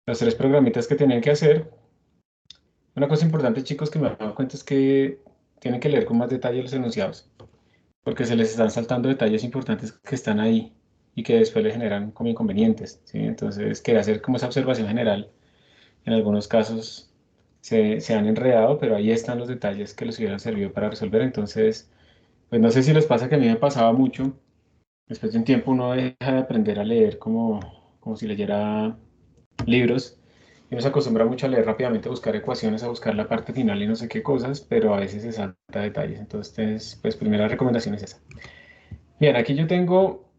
los tres programitas que tienen que hacer. Una cosa importante, chicos, que me he dado cuenta es que tienen que leer con más detalle los enunciados, porque se les están saltando detalles importantes que están ahí y que después les generan como inconvenientes, ¿sí? Entonces, quería hacer como esa observación general. En algunos casos se han enredado, pero ahí están los detalles que les hubieran servido para resolver. Entonces, pues no sé si les pasa que a mí me pasaba mucho. Después de un tiempo uno deja de aprender a leer como si leyera libros. Y uno se acostumbra mucho a leer rápidamente, a buscar ecuaciones, a buscar la parte final y no sé qué cosas, pero a veces se salta detalles. Entonces, pues primera recomendación es esa. Bien, aquí yo tengo,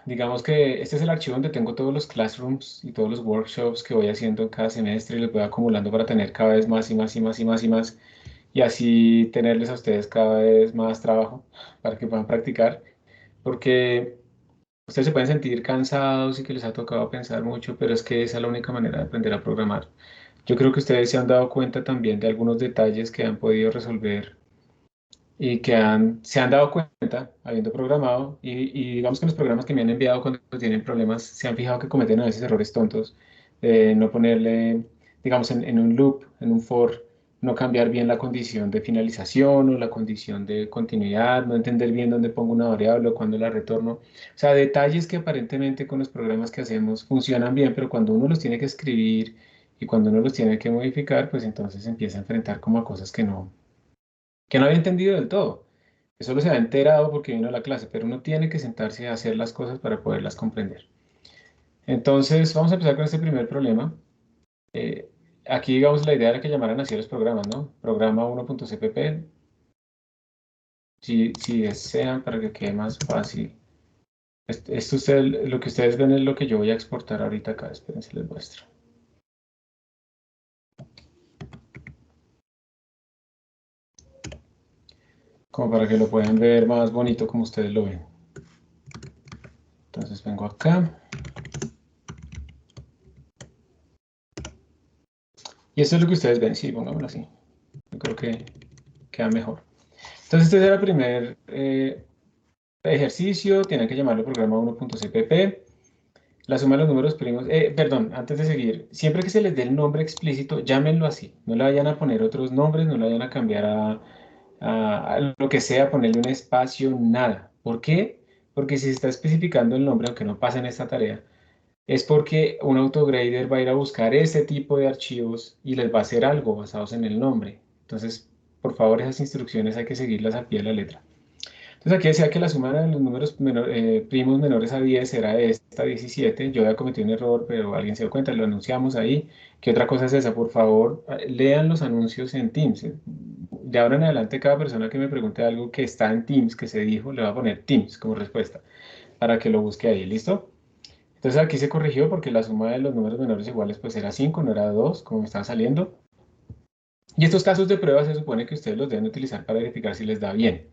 digamos que este es el archivo donde tengo todos los classrooms y todos los workshops que voy haciendo cada semestre y los voy acumulando para tener cada vez más y más y más y más y más y así tenerles a ustedes cada vez más trabajo para que puedan practicar, porque ustedes se pueden sentir cansados y que les ha tocado pensar mucho, pero es que esa es la única manera de aprender a programar. Yo creo que ustedes se han dado cuenta también de algunos detalles que han podido resolver y que se han dado cuenta habiendo programado y digamos que los programas que me han enviado cuando tienen problemas se han fijado que cometen a veces errores tontos, no ponerle, digamos, en un loop, en un for, no cambiar bien la condición de finalización o la condición de continuidad, no entender bien dónde pongo una variable o cuándo la retorno. O sea, detalles que aparentemente con los programas que hacemos funcionan bien, pero cuando uno los tiene que escribir y cuando uno los tiene que modificar, pues entonces se empieza a enfrentar como a cosas que no había entendido del todo, que solo se ha enterado porque vino a la clase, pero uno tiene que sentarse a hacer las cosas para poderlas comprender. Entonces, vamos a empezar con este primer problema. Eh, Aquí, digamos, la idea era que llamaran así a los programas, ¿no? Programa 1.cpp, si desean, para que quede más fácil. Lo que ustedes ven es lo que yo voy a exportar ahorita acá. Espérense, les muestro. Como para que lo puedan ver más bonito como ustedes lo ven. Entonces vengo acá. Y esto es lo que ustedes ven. Sí, pongámoslo así. Yo creo que queda mejor. Entonces, este es el primer ejercicio. Tienen que llamarlo programa 1.cpp. La suma de los números primos. Perdón, antes de seguir, siempre que se les dé el nombre explícito, llámenlo así. No le vayan a poner otros nombres, no le vayan a cambiar a lo que sea, ponerle un espacio, nada. ¿Por qué? Porque si se está especificando el nombre, aunque no pase en esta tarea, es porque un autograder va a ir a buscar ese tipo de archivos y les va a hacer algo basados en el nombre. Entonces, por favor, esas instrucciones hay que seguirlas al pie de la letra. Entonces aquí decía que la suma de los números primos menores a 10 era esta, 17. Yo había cometido un error, pero alguien se dio cuenta, lo anunciamos ahí. ¿Qué otra cosa es esa? Por favor, lean los anuncios en Teams. De ahora en adelante, cada persona que me pregunte algo que está en Teams, que se dijo, le va a poner Teams como respuesta, para que lo busque ahí. ¿Listo? Entonces aquí se corrigió porque la suma de los números menores iguales pues era 5, no era 2, como me estaba saliendo. Y estos casos de prueba se supone que ustedes los deben utilizar para verificar si les da bien.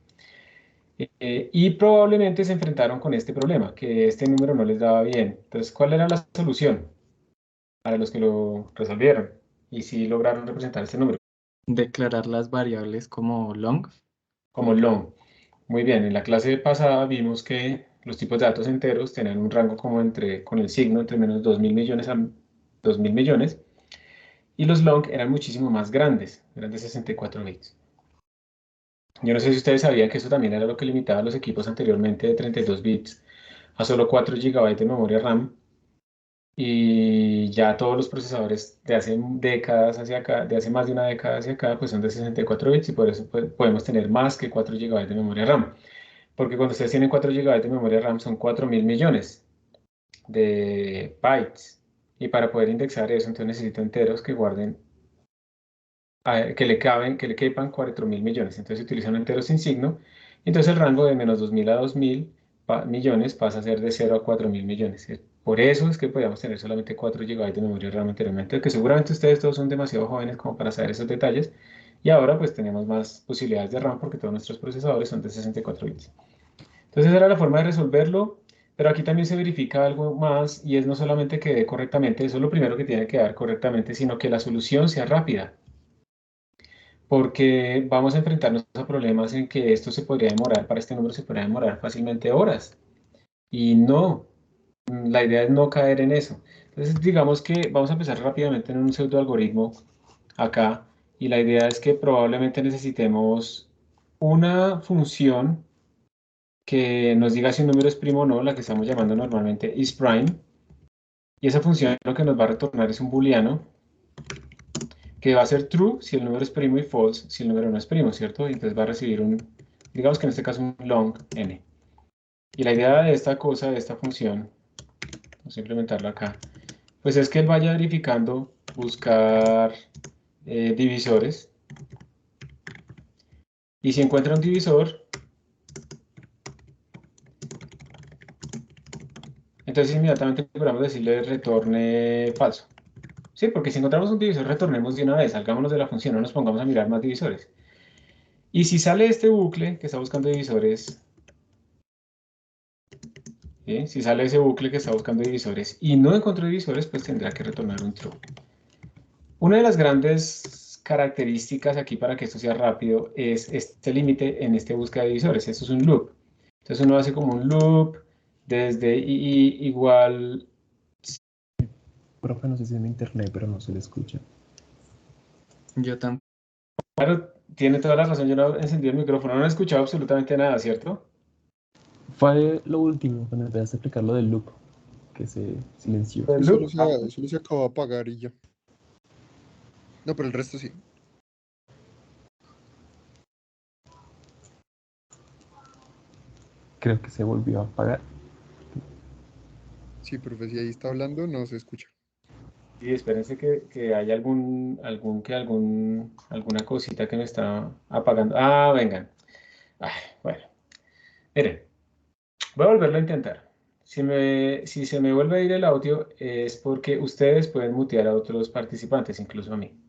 Y probablemente se enfrentaron con este problema, que este número no les daba bien. Entonces, ¿cuál era la solución para los que lo resolvieron? Y si lograron representar este número, Declarar las variables como long. como long. Muy bien, en la clase pasada vimos que los tipos de datos enteros tenían un rango como con el signo entre menos 2.000 millones a 2.000 millones, y los long eran muchísimo más grandes, eran de 64 bits. Yo no sé si ustedes sabían que eso también era lo que limitaba a los equipos anteriormente de 32 bits a solo 4 gigabytes de memoria RAM. Y ya todos los procesadores de hace décadas hacia acá, de hace más de una década hacia acá, pues son de 64 bits y por eso pues, podemos tener más que 4 gigabytes de memoria RAM. Porque cuando ustedes tienen 4 gigabytes de memoria RAM son 4.000 millones de bytes. Y para poder indexar eso, entonces necesito enteros que guarden, que le quepan 4.000 millones. Entonces se utilizan enteros sin signo. Entonces el rango de menos 2.000 a 2.000 millones pasa a ser de 0 a 4.000 millones. Por eso es que podíamos tener solamente 4 gigabytes de memoria RAM anteriormente, que seguramente ustedes todos son demasiado jóvenes como para saber esos detalles. Y ahora pues tenemos más posibilidades de RAM porque todos nuestros procesadores son de 64 bits. Entonces esa era la forma de resolverlo, pero aquí también se verifica algo más y es no solamente que dé correctamente, eso es lo primero que tiene que dar correctamente, sino que la solución sea rápida, porque vamos a enfrentarnos a problemas en que esto se podría demorar, para este número se podría demorar fácilmente horas. Y no, la idea es no caer en eso. Entonces, digamos que vamos a empezar rápidamente en un pseudo algoritmo acá, y la idea es que probablemente necesitemos una función que nos diga si un número es primo o no, la que estamos llamando normalmente isPrime, y esa función lo que nos va a retornar es un booleano que va a ser true si el número es primo y false si el número no es primo, ¿cierto? Y entonces va a recibir un, digamos que en este caso un long n. Y la idea de esta cosa, de esta función, vamos a implementarla acá, pues es que él vaya verificando, buscar divisores, y si encuentra un divisor, entonces inmediatamente podemos decirle retorne falso. Sí, porque si encontramos un divisor, retornemos de una vez, salgámonos de la función, no nos pongamos a mirar más divisores. Y si sale este bucle que está buscando divisores, ¿sí? Si sale ese bucle que está buscando divisores y no encontró divisores, pues tendrá que retornar un true. Una de las grandes características aquí para que esto sea rápido es este límite en este búsqueda de divisores. Esto es un loop. Entonces uno hace como un loop desde i igual. Profe, no sé si es mi internet, pero no se le escucha. Yo tampoco. Claro, tiene toda la razón. Yo no he encendido el micrófono, no he escuchado absolutamente nada, ¿cierto? Fue lo último, cuando empezaste a explicar lo del loop, que se silenció. El Y loop. solo se acabó de apagar y ya. No, pero el resto sí. Creo que se volvió a apagar. Sí, profe, si ahí está hablando, no se escucha. Y espérense que haya alguna cosita que me está apagando. Ah, vengan. Ay, bueno, miren, voy a volverlo a intentar. Si se me vuelve a ir el audio es porque ustedes pueden mutear a otros participantes, incluso a mí.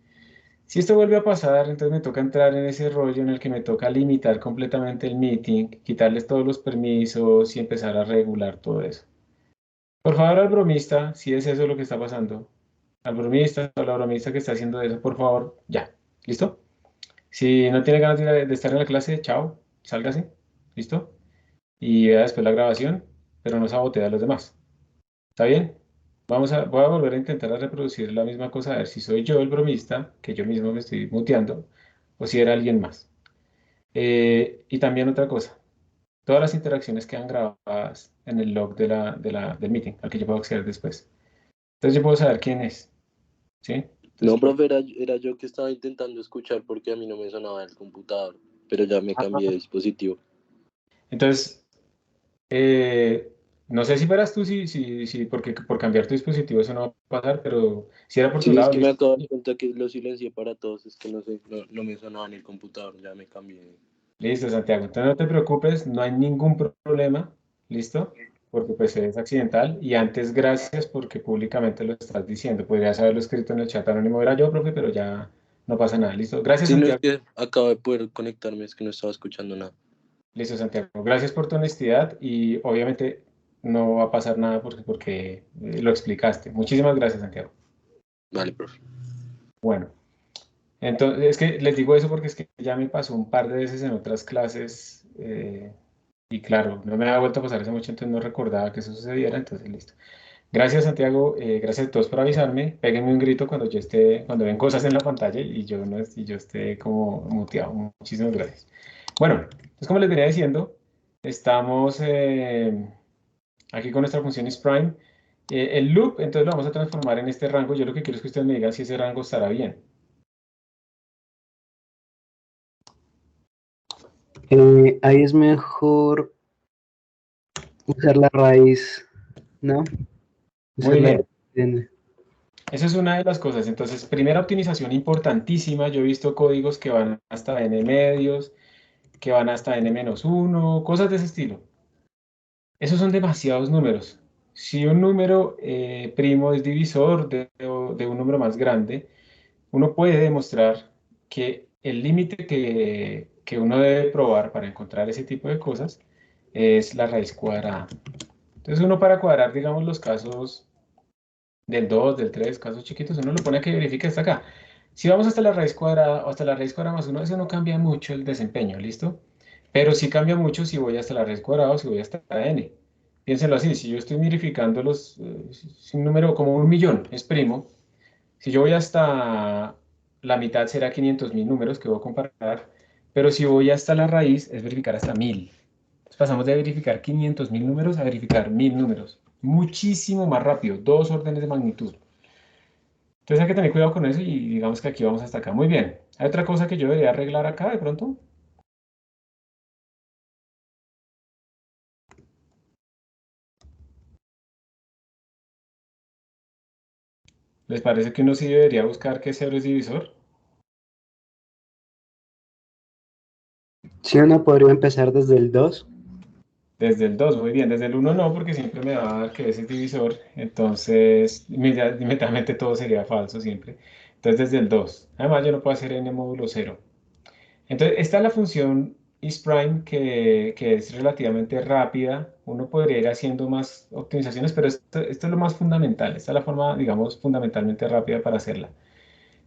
Si esto vuelve a pasar, entonces me toca entrar en ese rollo en el que me toca limitar completamente el meeting, quitarles todos los permisos y empezar a regular todo eso. Por favor, al bromista, si es eso lo que está pasando, al bromista o la bromista que está haciendo eso, por favor, ya. ¿Listo? Si no tiene ganas de estar en la clase, chao, sálgase. ¿Listo? Y vea después la grabación, pero no sabotea a los demás. ¿Está bien? Voy a volver a intentar a reproducir la misma cosa, a ver si soy yo el bromista, que yo mismo me estoy muteando, o si era alguien más. Y también otra cosa, todas las interacciones quedan grabadas en el log del meeting, al que yo puedo acceder después. Entonces yo puedo saber quién es, ¿sí? No, Entonces, profe, era yo que estaba intentando escuchar porque a mí no me sonaba el computador, pero ya me cambié de dispositivo. entonces no sé si fueras tú, porque por cambiar tu dispositivo eso no va a pasar, pero si era por tu Sí, es lado, que me listo. acabo de dar cuenta que lo silencié para todos, es que no sé, no me sonaba en el computador, ya me cambié. Listo, Santiago. Entonces no te preocupes, no hay ningún problema, ¿listo? Porque pues es accidental. Y antes, gracias porque públicamente lo estás diciendo. Podrías haberlo escrito en el chat anónimo, era yo, profe, pero ya no pasa nada. ¿Listo? Gracias, Sí, no es Santiago. que acabo de poder conectarme, es que no estaba escuchando nada. Listo, Santiago. Gracias por tu honestidad y obviamente no va a pasar nada porque lo explicaste. Muchísimas gracias, Santiago. Vale, profe. Bueno, entonces es que les digo eso porque es que ya me pasó un par de veces en otras clases y claro, no me había vuelto a pasar hace mucho, entonces no recordaba que eso sucediera, entonces listo. Gracias, Santiago. Gracias a todos por avisarme. Péguenme un grito cuando yo esté, cuando ven cosas en la pantalla y yo no, y yo esté como muteado. Muchísimas gracias. Bueno, entonces como les venía diciendo, estamos aquí con nuestra función isPrime. El loop, entonces lo vamos a transformar en este rango. Yo lo que quiero es que ustedes me digan si ese rango estará bien. Ahí es mejor usar la raíz, ¿no? Usar Muy la bien. raíz de n. Esa es una de las cosas. Entonces, primera optimización importantísima. Yo he visto códigos que van hasta n medios, que van hasta n-1, cosas de ese estilo. Esos son demasiados números. Si un número primo es divisor de un número más grande, uno puede demostrar que el límite que uno debe probar para encontrar ese tipo de cosas es la raíz cuadrada. Entonces uno para cuadrar, digamos, los casos del 2, del 3, casos chiquitos, uno lo pone a que verifique hasta acá. Si vamos hasta la raíz cuadrada o hasta la raíz cuadrada más 1, eso no cambia mucho el desempeño, ¿listo? Pero sí cambia mucho si voy hasta la raíz cuadrada o si voy hasta n. Piénsenlo así, si yo estoy verificando si un número como 1.000.000 es primo, si yo voy hasta la mitad será 500.000 números que voy a comparar, pero si voy hasta la raíz es verificar hasta 1.000. Entonces pasamos de verificar 500.000 números a verificar 1.000 números. Muchísimo más rápido, 2 órdenes de magnitud. Entonces hay que tener cuidado con eso y digamos que aquí vamos hasta acá. Muy bien. ¿Hay otra cosa que yo debería arreglar acá de pronto? ¿Les parece que uno sí debería buscar qué cero es divisor? Si uno podría empezar desde el 2. Desde el 2, muy bien. Desde el 1 no, porque siempre me va a dar que ese es divisor. Entonces, inmediatamente todo sería falso siempre. Entonces, desde el 2. Además, yo no puedo hacer n módulo 0. Entonces, esta es la función isPrime que es relativamente rápida. Uno podría ir haciendo más optimizaciones, pero esto es lo más fundamental. Esta es la forma, digamos, fundamentalmente rápida para hacerla.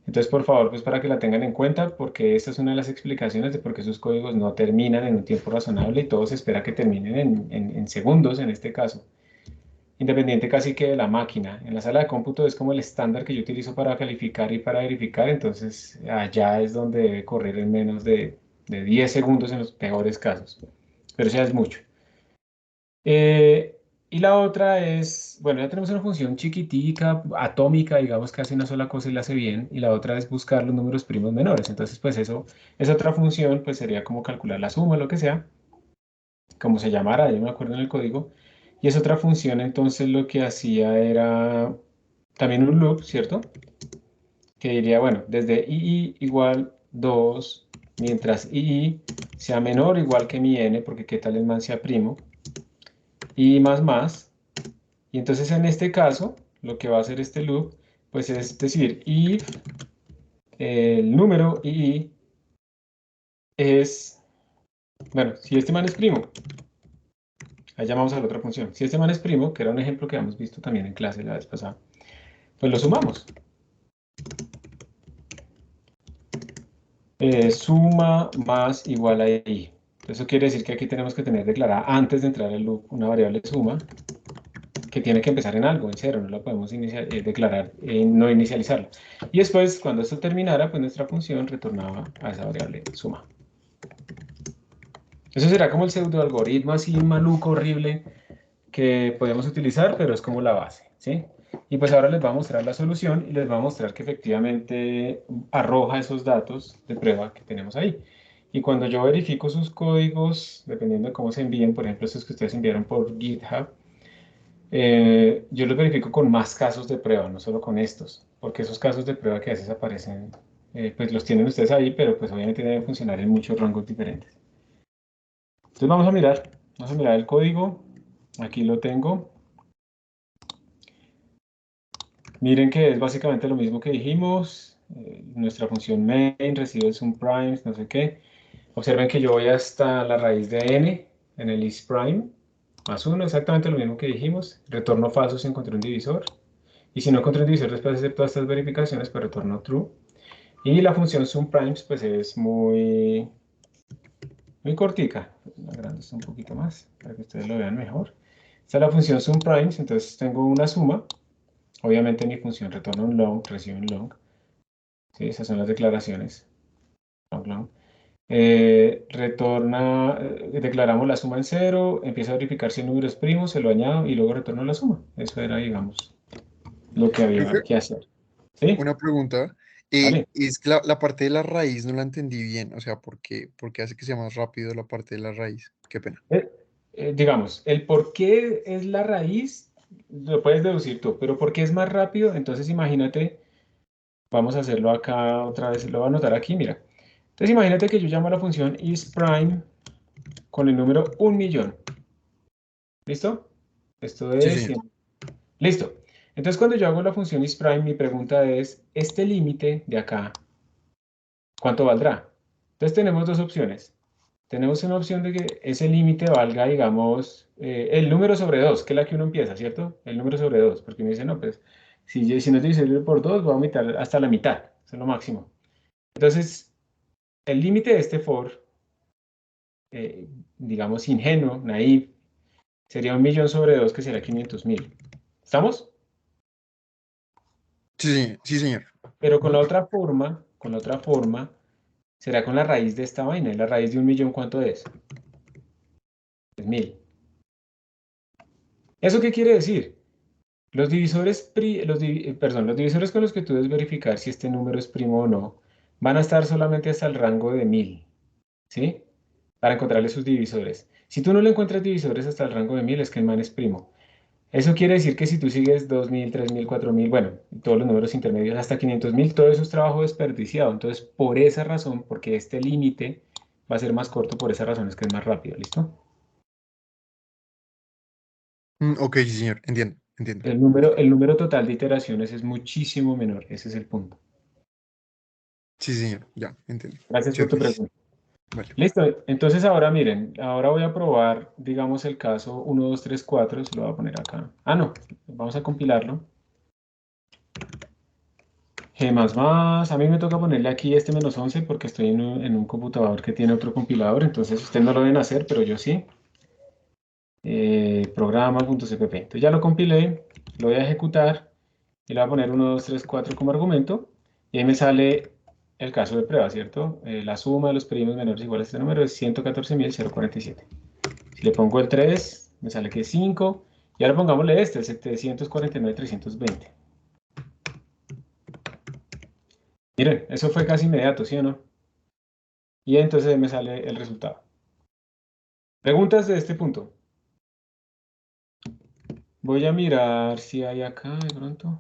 Entonces, por favor, pues para que la tengan en cuenta, porque esta es una de las explicaciones de por qué sus códigos no terminan en un tiempo razonable y todo se espera que terminen en segundos en este caso, independiente casi que de la máquina. En la sala de cómputo es como el estándar que yo utilizo para calificar y para verificar, entonces allá es donde debe correr en menos de 10 segundos en los peores casos, pero eso ya es mucho. Y la otra es, bueno, ya tenemos una función chiquitica, atómica, digamos que hace una sola cosa y la hace bien, y la otra es buscar los números primos menores. Entonces, pues eso, esa otra función, pues sería como calcular la suma, lo que sea, como se llamara, yo no me acuerdo en el código. Y esa otra función, entonces, lo que hacía era también un loop, ¿cierto? Que diría, bueno, desde i igual 2, mientras i sea menor o igual que mi n, porque qué tal el man sea primo, y más. Y entonces en este caso, lo que va a hacer este loop, pues es decir, if el número i es, bueno, si este man es primo, ahí llamamos a la otra función. Si este man es primo, que era un ejemplo que hemos visto también en clase la vez pasada, pues lo sumamos. Suma más igual a i. Eso quiere decir que aquí tenemos que tener declarada antes de entrar al loop una variable suma que tiene que empezar en algo, en cero, no la podemos declarar, no inicializarla. Y después, cuando esto terminara, pues nuestra función retornaba a esa variable suma. Eso será como el pseudo algoritmo así maluco, horrible, que podemos utilizar, pero es como la base, ¿sí? Y pues ahora les voy a mostrar la solución y les voy a mostrar que efectivamente arroja esos datos de prueba que tenemos ahí. Y cuando yo verifico sus códigos, dependiendo de cómo se envíen, por ejemplo, estos que ustedes enviaron por GitHub, yo los verifico con más casos de prueba, no solo con estos, porque esos casos de prueba que a veces aparecen, pues los tienen ustedes ahí, pero pues obviamente deben funcionar en muchos rangos diferentes. Entonces vamos a mirar el código, aquí lo tengo. Miren que es básicamente lo mismo que dijimos, nuestra función main recibe el sum primes, no sé qué. Observen que yo voy hasta la raíz de n en el isPrime, más 1, exactamente lo mismo que dijimos. Retorno falso si encontré un divisor. Y si no encontré un divisor después de hacer todas estas verificaciones, pues retorno true. Y la función sumPrimes pues es muy cortica. La agrando esto un poquito más para que ustedes lo vean mejor. Esta es la función sumPrimes, entonces tengo una suma. Obviamente mi función retorna un long, recibe un long. ¿Sí? Esas son las declaraciones. Long, long. Declaramos la suma en 0, empiezo a verificar si el número es primo, se lo añado y luego retorno la suma. Eso era, digamos, lo que había Profe, que hacer. ¿Sí? una pregunta. ¿Vale? Es que la parte de la raíz no la entendí bien. O sea, ¿por qué hace que sea más rápido la parte de la raíz? Qué pena. Digamos, el por qué es la raíz, lo puedes deducir tú, pero ¿por qué es más rápido? Entonces imagínate, vamos a hacerlo acá otra vez, lo voy a anotar aquí, mira. Entonces imagínate que yo llamo a la función isPrime con el número 1.000.000. ¿Listo? Esto Sí, es señor. 100. Listo. Entonces cuando yo hago la función isPrime, mi pregunta es, este límite de acá, ¿cuánto valdrá? Entonces tenemos dos opciones. Tenemos una opción de que ese límite valga, digamos, el número sobre 2, que es la que uno empieza, ¿cierto? El número sobre 2, porque uno dice, no, pues, si no es divisible por 2, voy a aumentar hasta la mitad, eso es lo máximo. Entonces, el límite de este for, digamos, ingenuo, naive, Sería 1.000.000 sobre 2, que será 500.000. ¿Estamos? Sí, señor. Pero con la otra forma, será con la raíz de esta vaina. ¿Y la raíz de 1.000.000 cuánto es? Es 1.000. ¿Eso qué quiere decir? Los divisores, los divisores con los que tú debes verificar si este número es primo o no, van a estar solamente hasta el rango de 1.000, ¿sí? Para encontrarle sus divisores. Si tú no le encuentras divisores hasta el rango de 1.000, es que el man es primo. Eso quiere decir que si tú sigues 2.000, 3.000, 4.000, bueno, todos los números intermedios hasta 500.000, todo eso es trabajo desperdiciado. Entonces, por esa razón, porque este límite va a ser más corto, por esa razón es que es más rápido, ¿listo? Ok, sí, señor. Entiendo. El número total de iteraciones es muchísimo menor, ese es el punto. Sí, señor. Ya, entiendo. Gracias por tu Chéveres. pregunta. Vale. Listo, entonces ahora miren, ahora voy a probar, digamos, el caso 1, 2, 3, 4, se lo voy a poner acá. Ah, no, vamos a compilarlo. G++, a mí me toca ponerle aquí este -11 porque estoy en un computador que tiene otro compilador, entonces ustedes no lo deben hacer, pero yo sí. Programa.cpp. Entonces ya lo compilé, lo voy a ejecutar y le voy a poner 1, 2, 3, 4 como argumento y ahí me sale el caso de prueba, ¿cierto? La suma de los primos menores o iguales a este número es 114.047. Si le pongo el 3, me sale que es 5 y ahora pongámosle este, el 749.320. Miren, eso fue casi inmediato, ¿sí o no? Y entonces me sale el resultado. Preguntas de este punto. Voy a mirar si hay acá de pronto.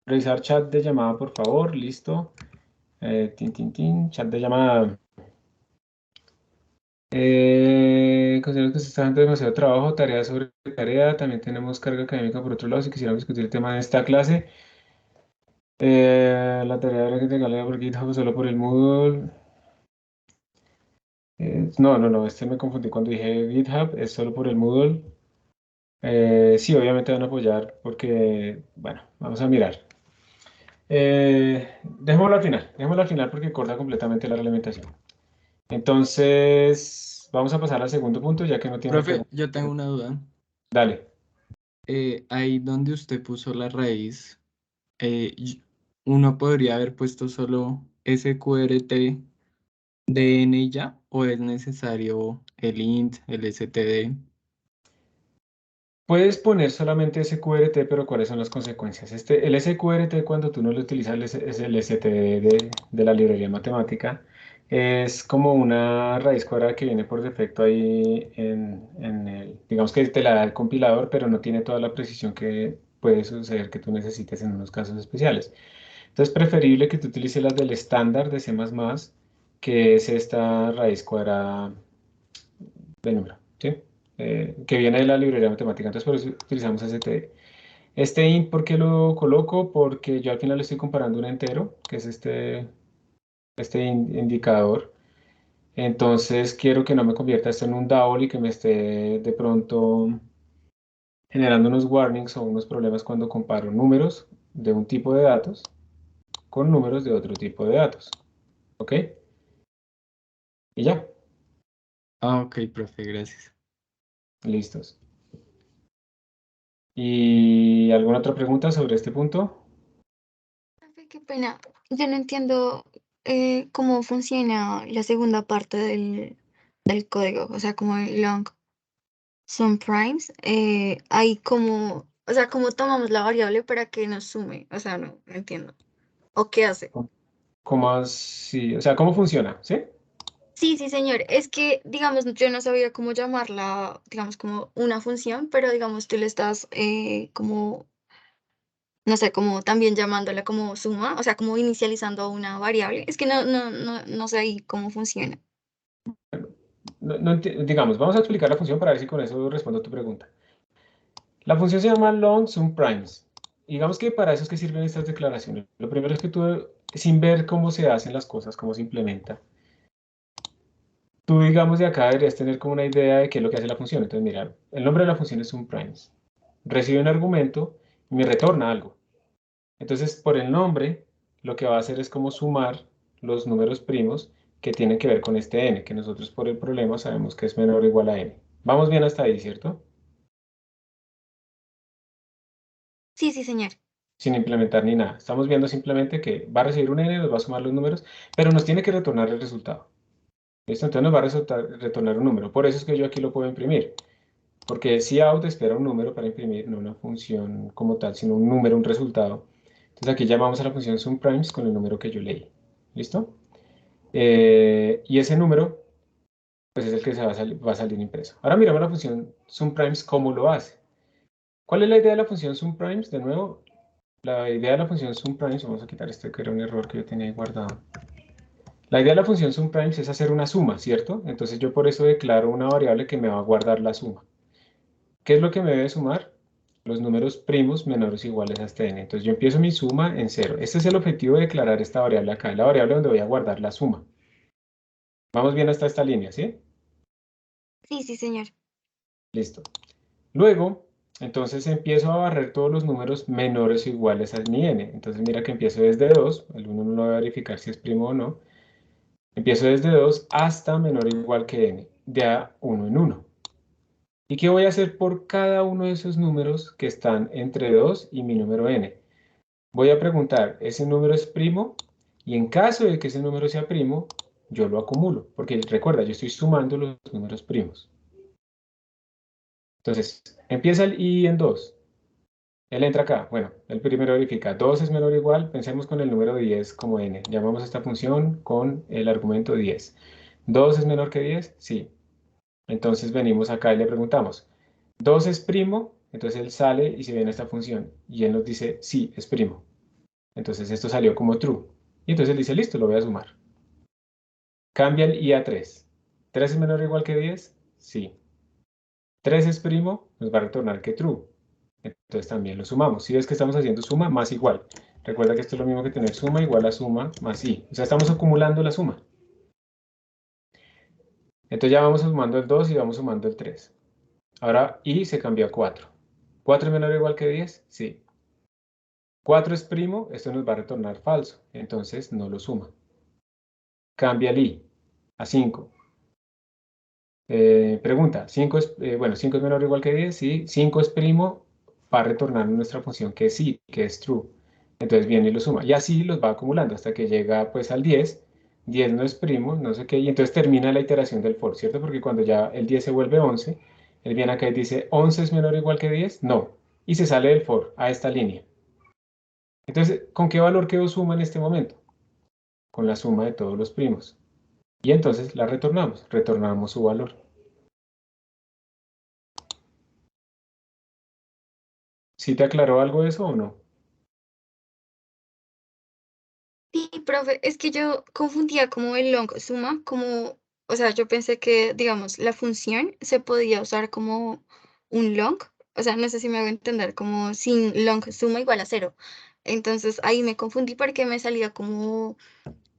Revisar chat de llamada, por favor. Listo. Chat de llamada. Considero que se está dando demasiado trabajo, tarea sobre tarea. También tenemos carga académica por otro lado. Si quisiéramos discutir el tema de esta clase. La tarea habrá que entregarla por GitHub solo por el Moodle. No, me confundí cuando dije GitHub, es solo por el Moodle. Sí, obviamente van a apoyar porque, bueno, vamos a mirar. Dejémoslo al final porque corta completamente la reglamentación. Entonces, vamos a pasar al segundo punto ya que no tiene Profe, preguntas. yo tengo una duda. Dale. Ahí donde usted puso la raíz, uno podría haber puesto solo SQRT DN y ya, o es necesario el int, el std. Puedes poner solamente SQRT, pero ¿cuáles son las consecuencias? El SQRT, cuando tú no lo utilizas, es el STD de la librería matemática, es como una raíz cuadrada que viene por defecto ahí digamos que te la da el compilador, pero no tiene toda la precisión que puede suceder que tú necesites en unos casos especiales. Entonces, es preferible que tú utilices las del estándar de C++, que es esta raíz cuadrada de número, ¿sí? Que viene de la librería matemática. Entonces, por eso utilizamos STD. Este int, ¿por qué lo coloco? Porque yo al final estoy comparando un entero, que es este indicador. Entonces, quiero que no me convierta esto en un double y que me esté de pronto generando unos warnings o unos problemas cuando comparo números de un tipo de datos con números de otro tipo de datos. ¿Ok? Y ya, Ah, ok, profe, gracias. listos. ¿Y alguna otra pregunta sobre este punto? Profe, qué pena. Yo no entiendo cómo funciona la segunda parte del código, o sea, como el long sum primes. Ahí como, o sea, cómo tomamos la variable para que nos sume. O sea, no entiendo. ¿O qué hace? ¿Cómo así? O sea, ¿cómo funciona? ¿Sí? Sí, sí, señor. Es que, digamos, yo no sabía cómo llamarla, digamos, como una función, pero digamos, tú le estás como, no sé, como también llamándola como suma, o sea, como inicializando una variable. Es que no sé ahí cómo funciona. Digamos, vamos a explicar la función para ver si con eso respondo a tu pregunta. La función se llama long sum primes. Digamos que para eso es que sirven estas declaraciones. Lo primero es que tú, sin ver cómo se hacen las cosas, cómo se implementa, tú, digamos, de acá deberías tener como una idea de qué es lo que hace la función. Entonces, mira, el nombre de la función es sum primes. Recibe un argumento y me retorna algo. Entonces, por el nombre, lo que va a hacer es como sumar los números primos que tienen que ver con este n, que nosotros por el problema sabemos que es menor o igual a n. Vamos bien hasta ahí, ¿cierto? Sí, sí, señor. Sin implementar ni nada. Estamos viendo simplemente que va a recibir un n, nos va a sumar los números, pero nos tiene que retornar el resultado. ¿Listo? Entonces nos va a retornar un número. Por eso es que yo aquí lo puedo imprimir. Porque cout espera un número para imprimir, no una función como tal, sino un número, un resultado. Entonces aquí llamamos a la función sumPrimes con el número que yo leí. ¿Listo? Y ese número, pues es el que va a salir impreso. Ahora miramos la función sumPrimes, cómo lo hace. ¿Cuál es la idea de la función sumPrimes? De nuevo, la idea de la función sumPrimes, vamos a quitar este que era un error que yo tenía ahí guardado. La idea de la función sumPrimes es hacer una suma, ¿cierto? Entonces yo por eso declaro una variable que me va a guardar la suma. ¿Qué es lo que me debe sumar? Los números primos menores o iguales a este n. Entonces yo empiezo mi suma en 0. Este es el objetivo de declarar esta variable acá, la variable donde voy a guardar la suma. Vamos bien hasta esta línea, ¿sí? Sí, sí, señor. Listo. Luego, entonces empiezo a barrer todos los números menores o iguales a mi n. Entonces mira que empiezo desde 2, el 1 no lo voy a verificar si es primo o no. Empiezo desde 2 hasta menor o igual que n, de a 1 en 1. ¿Y qué voy a hacer por cada uno de esos números que están entre 2 y mi número n? Voy a preguntar, ¿ese número es primo? Y en caso de que ese número sea primo, yo lo acumulo, porque recuerda, yo estoy sumando los números primos. Entonces, empieza el i en 2. Él entra acá. Bueno, el primero verifica. 2 es menor o igual. Pensemos con el número 10 como n. Llamamos a esta función con el argumento 10. ¿2 es menor que 10? Sí. Entonces venimos acá y le preguntamos, ¿2 es primo? Entonces él sale y se viene a esta función. Y él nos dice, sí, es primo. Entonces esto salió como true. Y entonces él dice, listo, lo voy a sumar. Cambia el i a 3. ¿3 es menor o igual que 10? Sí. 3 es primo, nos va a retornar que true. Entonces también lo sumamos. Si ves que estamos haciendo suma más igual. Recuerda que esto es lo mismo que tener suma igual a suma más i. O sea, estamos acumulando la suma. Entonces ya vamos sumando el 2 y vamos sumando el 3. Ahora i se cambió a 4. ¿4 es menor o igual que 10? Sí. 4 es primo, esto nos va a retornar falso. Entonces no lo suma. Cambia el i a 5. Pregunta, 5 es, bueno, 5 es menor o igual que 10, sí, 5 es primo, va a retornar nuestra función que es sí, que es true. Entonces viene y lo suma. Y así los va acumulando hasta que llega pues al 10. 10 no es primo, no sé qué, y entonces termina la iteración del for, ¿cierto? Porque cuando ya el 10 se vuelve 11, él viene acá y dice, ¿11 es menor o igual que 10? No. Y se sale del for a esta línea. Entonces, ¿con qué valor quedó suma en este momento? Con la suma de todos los primos. Y entonces la retornamos su valor. ¿Sí te aclaró algo eso o no? Sí, profe, es que yo confundía como el long suma, como, o sea, yo pensé que, digamos, la función se podía usar como un long, o sea, no sé si me hago entender, como sin long suma igual a 0. Entonces ahí me confundí porque me salía como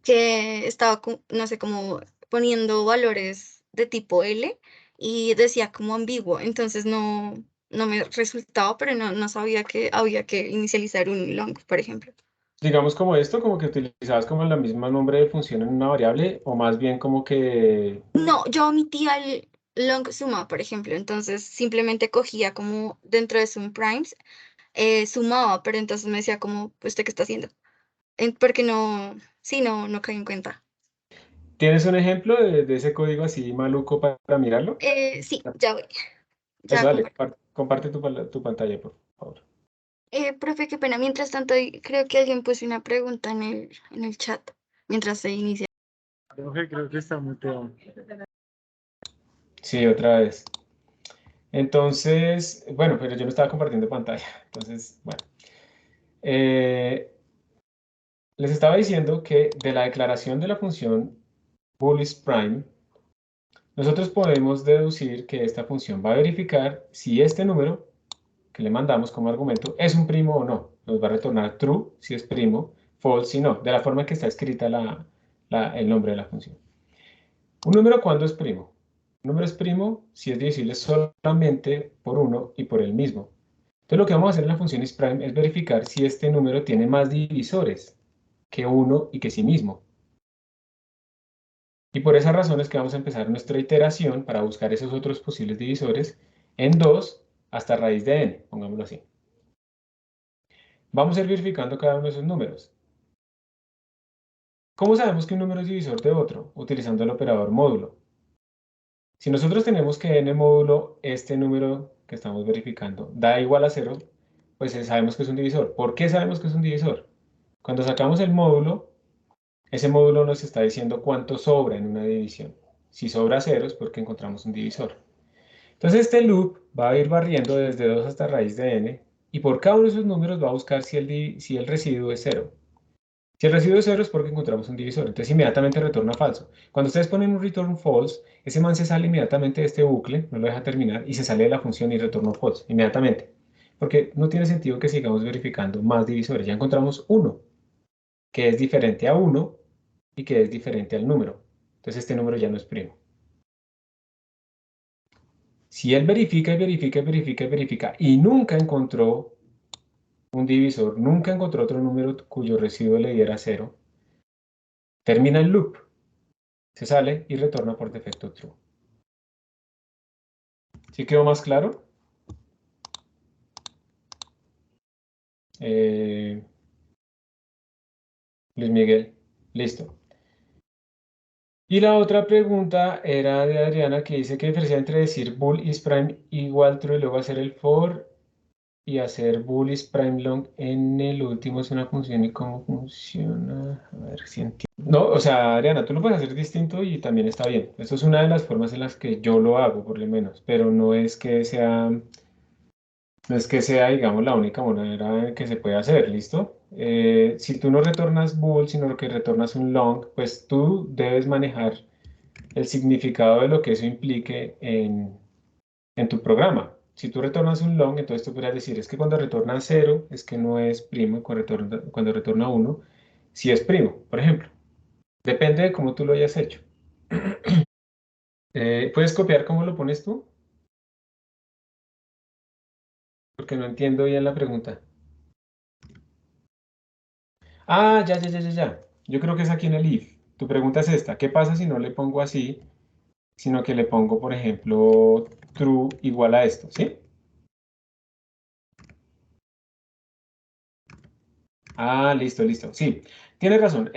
que estaba, no sé, como poniendo valores de tipo L y decía como ambiguo, entonces no me resultaba, pero no sabía que había que inicializar un long, por ejemplo. Digamos como esto, como que utilizabas como la misma nombre de función en una variable, o más bien como que, No, yo omitía el long suma, por ejemplo, entonces simplemente cogía como dentro de sum primes, sumaba, pero entonces me decía como, ¿usted qué está haciendo? Porque no, sí, no caí en cuenta. ¿tienes un ejemplo de ese código así maluco para mirarlo? Sí, ya voy, Eso, ya dale, comparto. comparte tu pantalla, por favor. Profe, qué pena. Mientras tanto, creo que alguien puso una pregunta en el chat mientras se inicia. Creo que está muteado. Sí, otra vez. Entonces, bueno, pero yo no estaba compartiendo pantalla. Entonces, bueno. Les estaba diciendo que de la declaración de la función bullish prime, nosotros podemos deducir que esta función va a verificar si este número que le mandamos como argumento es un primo o no. Nos va a retornar true si es primo, false si no, de la forma en que está escrita el nombre de la función. ¿Un número cuándo es primo? Un número es primo si es divisible solamente por uno y por el mismo. Entonces lo que vamos a hacer en la función isPrime es verificar si este número tiene más divisores que uno y que sí mismo. Y por esa razón es que vamos a empezar nuestra iteración para buscar esos otros posibles divisores en 2 hasta raíz de n, pongámoslo así. Vamos a ir verificando cada uno de esos números. ¿Cómo sabemos que un número es divisor de otro? Utilizando el operador módulo. Si nosotros tenemos que n módulo este número que estamos verificando da igual a 0, pues sabemos que es un divisor. ¿Por qué sabemos que es un divisor? Cuando sacamos el módulo, ese módulo nos está diciendo cuánto sobra en una división. Si sobra 0 es porque encontramos un divisor. Entonces este loop va a ir barriendo desde 2 hasta raíz de n, y por cada uno de esos números va a buscar si el residuo es 0. Si el residuo es 0 es porque encontramos un divisor, entonces inmediatamente retorna falso. Cuando ustedes ponen un return false, ese man se sale inmediatamente de este bucle, no lo deja terminar, y se sale de la función y retorna false, inmediatamente. Porque no tiene sentido que sigamos verificando más divisores. Ya encontramos uno, que es diferente a 1 y que es diferente al número. Entonces este número ya no es primo. Si él verifica y verifica y verifica y verifica y nunca encontró un divisor, nunca encontró otro número cuyo residuo le diera 0, termina el loop, se sale y retorna por defecto true. ¿Sí quedó más claro? Luis Miguel, listo. Y la otra pregunta era de Adriana, que dice que diferencia entre decir bool is prime igual true y luego hacer el for y hacer bool is prime long en el último es una función y cómo funciona. A ver si entiendo. No, o sea, Adriana, tú lo puedes hacer distinto y también está bien. Eso es una de las formas en las que yo lo hago, por lo menos, pero no es que sea, digamos, la única manera en que se puede hacer, ¿listo? Si tú no retornas bool, sino que retornas un long, pues tú debes manejar el significado de lo que eso implique en tu programa. Si tú retornas un long, entonces tú podrías decir, es que cuando retorna 0, es que no es primo, cuando retorna 1, sí es primo, por ejemplo. Depende de cómo tú lo hayas hecho. ¿Puedes copiar cómo lo pones tú? Porque no entiendo bien la pregunta. Ah, ya, ya, ya, ya, ya. Yo creo que es aquí en el if. Tu pregunta es esta. ¿Qué pasa si no le pongo así, sino que le pongo, por ejemplo, true igual a esto? ¿Sí? Ah, listo, listo. Sí, tienes razón.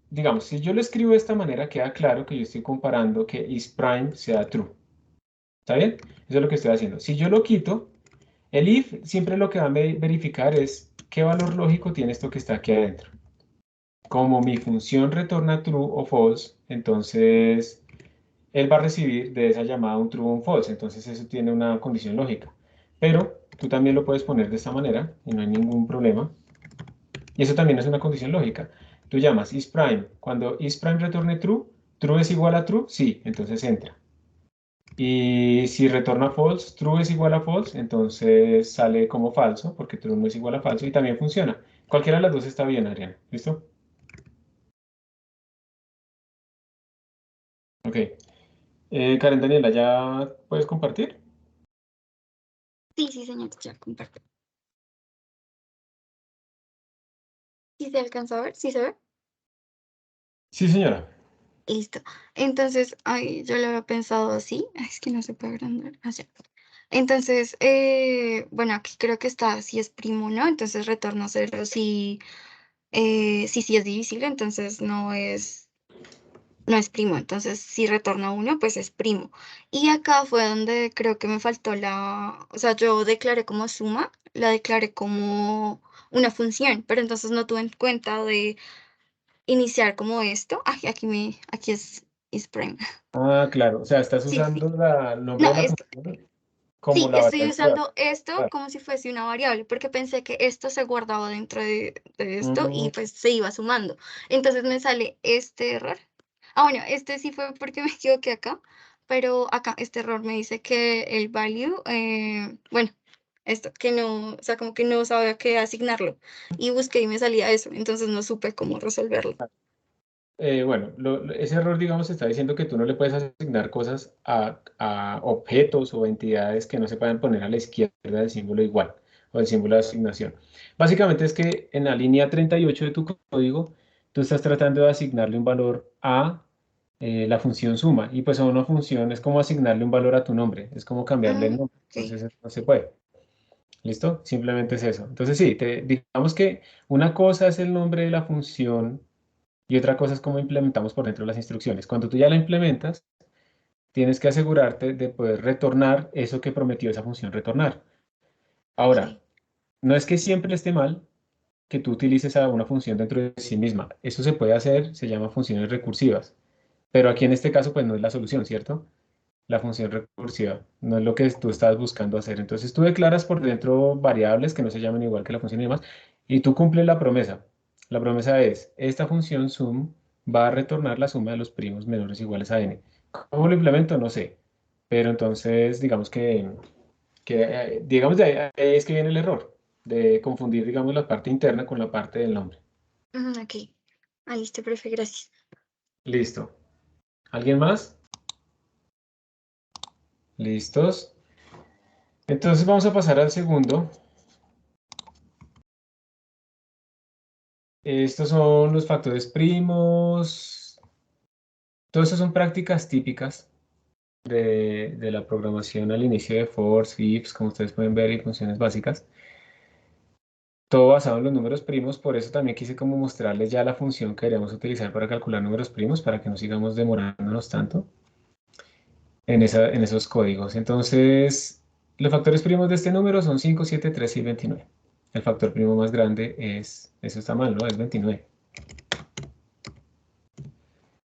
Digamos, si yo lo escribo de esta manera, queda claro que yo estoy comparando que isPrime sea true. ¿Está bien? Eso es lo que estoy haciendo. Si yo lo quito, el if siempre lo que va a verificar es qué valor lógico tiene esto que está aquí adentro. Como mi función retorna true o false, entonces él va a recibir de esa llamada un true o un false. Entonces eso tiene una condición lógica. Pero tú también lo puedes poner de esta manera y no hay ningún problema. Y eso también es una condición lógica. Tú llamas isPrime. Cuando isPrime retorne true, true es igual a true, sí, entonces entra. Y si retorna false, true es igual a false, entonces sale como falso, porque true no es igual a falso y también funciona. Cualquiera de las dos está bien, Adriana. ¿Listo? Ok. Karen Daniela, ¿ya puedes compartir? Sí, sí, señor, ya comparto. ¿Sí se alcanza a ver? ¿Sí se ve? Sí, señora. Listo. Entonces, ay, yo lo había pensado así. Ay, es que no se puede agrandar. Así. Entonces, bueno, aquí creo que está si es primo, ¿no? Entonces retorno 0 si, sí es divisible, entonces no es primo. Entonces, si retorna 1, pues es primo. Y acá fue donde creo que me faltó o sea, yo declaré como suma, la declaré como una función, pero entonces no tuve en cuenta de iniciar como esto. Ay, aquí es prime. Ah, claro. O sea, estás Sí, usando sí. el nombre No, de la función como sí, la estoy variable. usando esto Claro. como si fuese una variable, porque pensé que esto se guardaba dentro de esto Mm, y pues se iba sumando. Entonces me sale este error. Ah, bueno, este sí fue porque me equivoqué acá, pero acá este error me dice que el value, bueno, esto, que no, o sea, como que no sabía qué asignarlo. Y busqué y me salía eso, entonces no supe cómo resolverlo. bueno, ese error, digamos, está diciendo que tú no le puedes asignar cosas a objetos o entidades que no se puedan poner a la izquierda del símbolo igual o del símbolo de asignación. Básicamente es que en la línea 38 de tu código, tú estás tratando de asignarle un valor a la función suma y pues a una función es como asignarle un valor a tu nombre, es como cambiarle el Ah, nombre, ok. entonces eso no se puede. ¿Listo? Simplemente es eso. Entonces sí, digamos que una cosa es el nombre de la función y otra cosa es cómo implementamos por dentro las instrucciones. Cuando tú ya la implementas, tienes que asegurarte de poder retornar eso que prometió esa función retornar. Ahora, Sí. no es que siempre esté mal que tú utilices a una función dentro de sí misma. Eso se puede hacer, se llama funciones recursivas. Pero aquí en este caso, pues no es la solución, ¿cierto? La función recursiva no es lo que tú estás buscando hacer. Entonces tú declaras por dentro variables que no se llaman igual que la función y demás, y tú cumples la promesa. La promesa es, esta función sum va a retornar la suma de los primos menores o iguales a n. ¿Cómo lo implemento? No sé. Pero entonces, digamos digamos de ahí es que viene el error, de confundir, digamos, la parte interna con la parte del nombre. Ok. Ah, listo, profe, gracias. Listo. ¿Alguien más? ¿Listos? Entonces vamos a pasar al segundo. Estos son los factores primos. Todo eso son prácticas típicas de la programación al inicio de for's, ifs, como ustedes pueden ver, y funciones básicas. Todo basado en los números primos, por eso también quise como mostrarles ya la función que queríamos utilizar para calcular números primos, para que no sigamos demorándonos tanto en esos códigos. Entonces, los factores primos de este número son 5, 7, 3 y 29. El factor primo más grande eso está mal, ¿no? Es 29.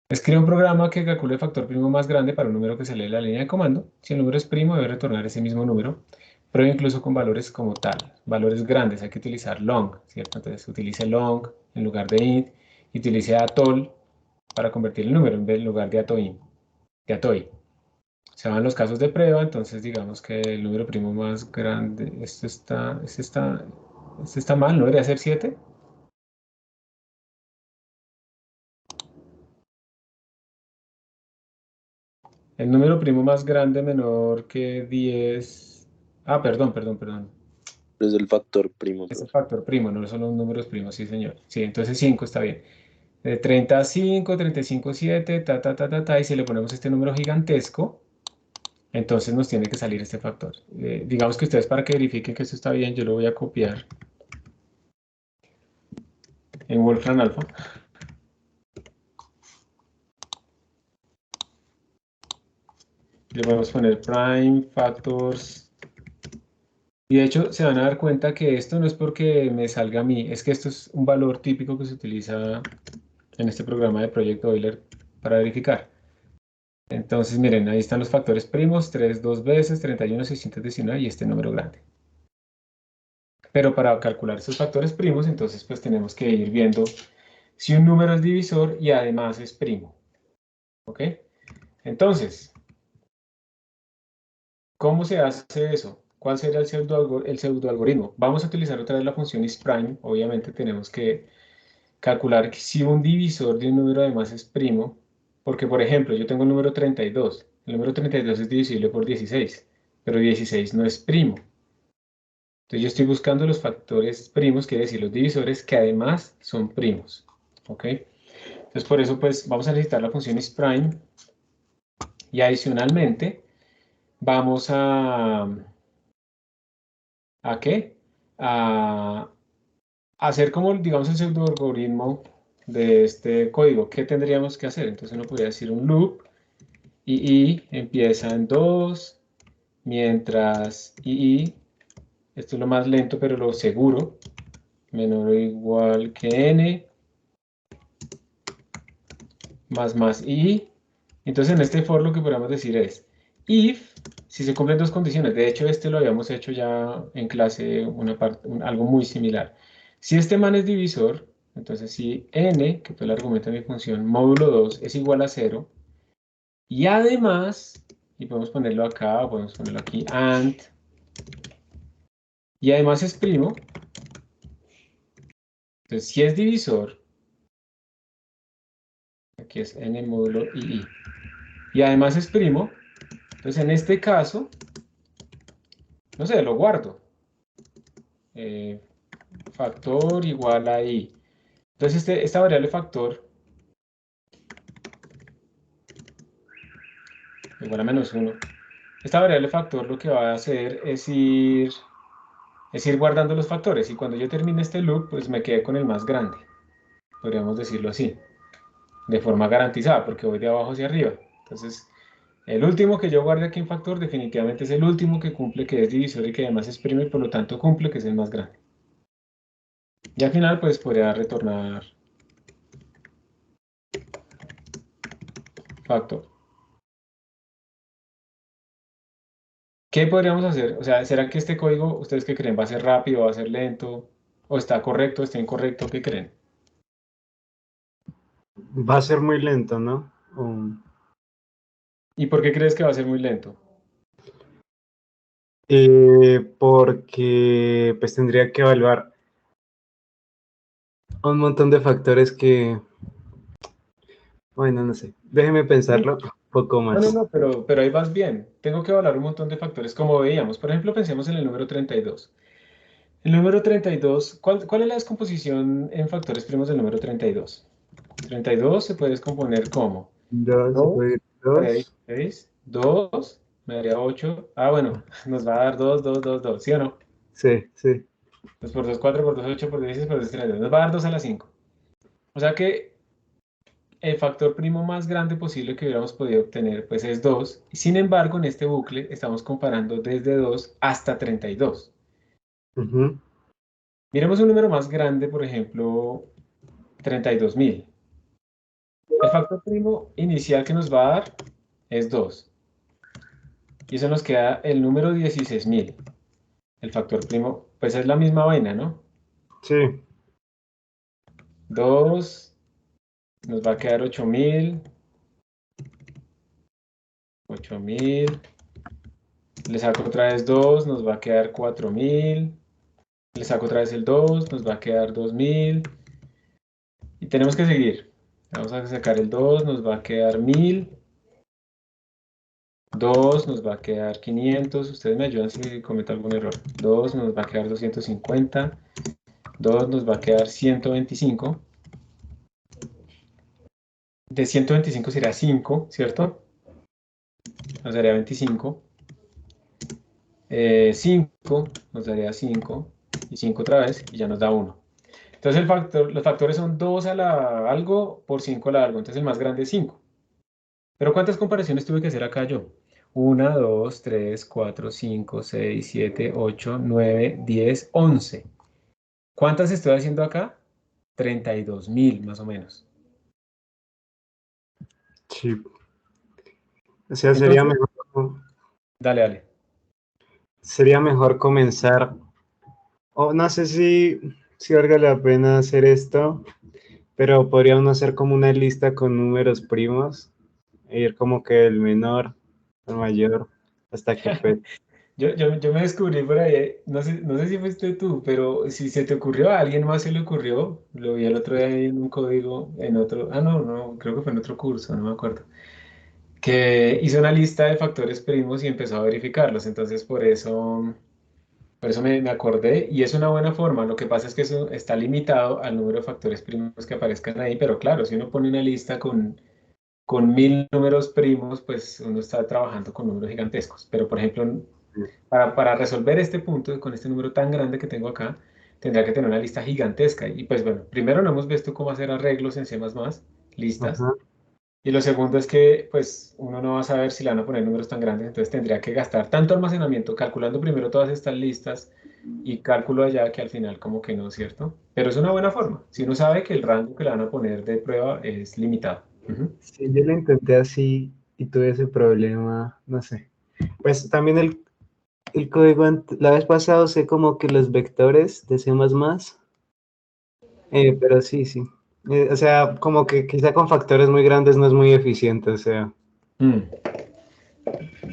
Escribe un programa que calcule el factor primo más grande para un número que se lee en la línea de comando. Si el número es primo, debe retornar ese mismo número. Prueba incluso con valores como tal. Valores grandes, hay que utilizar long, ¿cierto? Entonces utilice long en lugar de int. Y utilice atol para convertir el número en lugar de atoy. Se van los casos de prueba, entonces digamos que el número primo más grande, este está mal, ¿no debería ser 7? El número primo más grande menor que 10. Ah, perdón. Es el factor primo, Es el profe. factor primo, no son los números primos, sí, señor. Sí, entonces 5 está bien. De 35, 35, 7, y si le ponemos este número gigantesco, entonces nos tiene que salir este factor. Digamos que ustedes para que verifiquen que esto está bien, yo lo voy a copiar en Wolfram Alpha. Le podemos poner prime factors. Y de hecho se van a dar cuenta que esto no es porque me salga a mí, es que esto es un valor típico que se utiliza en este programa de Project Euler para verificar. Entonces, miren, ahí están los factores primos, 3 dos veces, 31, 619 y este número grande. Pero para calcular esos factores primos, entonces pues tenemos que ir viendo si un número es divisor y además es primo. ¿Ok? Entonces, ¿cómo se hace eso? ¿Cuál será el pseudoalgoritmo? Vamos a utilizar otra vez la función isPrime. Obviamente tenemos que calcular que si un divisor de un número además es primo, porque por ejemplo yo tengo el número 32, el número 32 es divisible por 16, pero 16 no es primo. Entonces yo estoy buscando los factores primos, quiere decir los divisores que además son primos. ¿Ok? Entonces por eso pues vamos a necesitar la función isPrime y adicionalmente vamos ¿a qué? A hacer como digamos el pseudoalgoritmo de este código. ¿Qué tendríamos que hacer? Entonces uno podría decir un loop y empieza en 2, mientras esto es lo más lento pero lo seguro, menor o igual que n, más i. Entonces en este for lo que podríamos decir es if, si se cumplen dos condiciones, de hecho este lo habíamos hecho ya en clase, algo muy similar. Si este man es divisor, entonces si n, que fue el argumento de mi función, módulo 2 es igual a 0, y además, y podemos ponerlo acá, o podemos ponerlo aquí, and, y además es primo, entonces si es divisor, aquí es n módulo i, y además es primo, entonces en este caso, no sé, lo guardo. Factor igual a i. Entonces esta variable factor igual a -1. Esta variable factor lo que va a hacer es ir es ir guardando los factores. Y cuando yo termine este loop, pues me quedé con el más grande. Podríamos decirlo así, de forma garantizada, porque voy de abajo hacia arriba. Entonces, el último que yo guarde aquí en factor definitivamente es el último que cumple, que es divisor y que además es primo y por lo tanto cumple, que es el más grande. Y al final, pues podría retornar factor. ¿Qué podríamos hacer? O sea, ¿será que este código, ustedes qué creen? ¿Va a ser rápido, va a ser lento? ¿O está correcto, está incorrecto? ¿Qué creen? Va a ser muy lento, ¿no? ¿Y por qué crees que va a ser muy lento? Porque pues tendría que evaluar un montón de factores que, bueno, no sé, déjeme pensarlo un poco No, más. pero ahí vas bien. Tengo que evaluar un montón de factores como veíamos. Por ejemplo, pensemos en el número 32. El número 32, ¿cuál es la descomposición en factores primos del número 32? 32 se puede descomponer como 2, se 2, puede ir 6, 2. 6, 2, me daría 8. Ah, bueno, nos va a dar 2, 2, 2, 2, ¿sí o no? Sí, sí. 2 por 2, 4, por 2, 8, por 16, por 2, 32. Nos va a dar 2 a la 5. O sea que el factor primo más grande posible que hubiéramos podido obtener pues es 2. Sin embargo, en este bucle estamos comparando desde 2 hasta 32. Ujú. Miremos un número más grande, por ejemplo, 32.000. El factor primo inicial que nos va a dar es 2. Y eso nos queda el número 16.000. El factor primo, pues es la misma vaina, ¿no? Sí. 2, nos va a quedar 8.000. 8.000. Le saco otra vez 2, nos va a quedar 4.000. Le saco otra vez el 2, nos va a quedar 2.000. Y tenemos que seguir. Vamos a sacar el 2, nos va a quedar 1.000. 2 nos va a quedar 500. Ustedes me ayudan si cometo algún error. 2 nos va a quedar 250. 2 nos va a quedar 125. De 125 será 5, ¿cierto? Nos daría 25. 5 nos daría 5. Y 5 otra vez y ya nos da 1. Entonces los factores son 2 a la algo por 5 a la algo. Entonces el más grande es 5. Pero ¿cuántas comparaciones tuve que hacer acá yo? 1, 2, 3, 4, 5, 6, 7, 8, 9, 10, 11. ¿Cuántas estoy haciendo acá? 32.000 más o menos. Sí. O sea, Entonces, dale. sería mejor comenzar, o no sé si valga la pena hacer esto, pero podría uno hacer como una lista con números primos, e ir como que el menor al mayor hasta que pues, Yo me descubrí por ahí, no sé si fuiste tú, pero si se te ocurrió, a alguien más se le ocurrió, lo vi el otro día ahí en un código, en otro, no, creo que fue en otro curso, no me acuerdo, que hizo una lista de factores primos y empezó a verificarlos, entonces por eso me acordé y es una buena forma. Lo que pasa es que eso está limitado al número de factores primos que aparezcan ahí, pero claro, si uno pone una lista con 1.000 números primos, pues uno está trabajando con números gigantescos. Pero por ejemplo, para resolver este punto con este número tan grande que tengo acá, tendría que tener una lista gigantesca. Y pues bueno, primero no hemos visto cómo hacer arreglos en C++, listas. ajá, Y lo segundo es que, pues, uno no va a saber si le van a poner números tan grandes, entonces tendría que gastar tanto almacenamiento calculando primero todas estas listas y cálculo allá que al final como que no, ¿cierto? Pero es una buena forma, si uno sabe que el rango que le van a poner de prueba es limitado. Ujú. sí, yo lo intenté así y tuve ese problema, no sé. Pues también el código, la vez pasada usé como que los vectores de C++, pero sí, sí. O sea, como que quizá con factores muy grandes no es muy eficiente, o sea, Mm.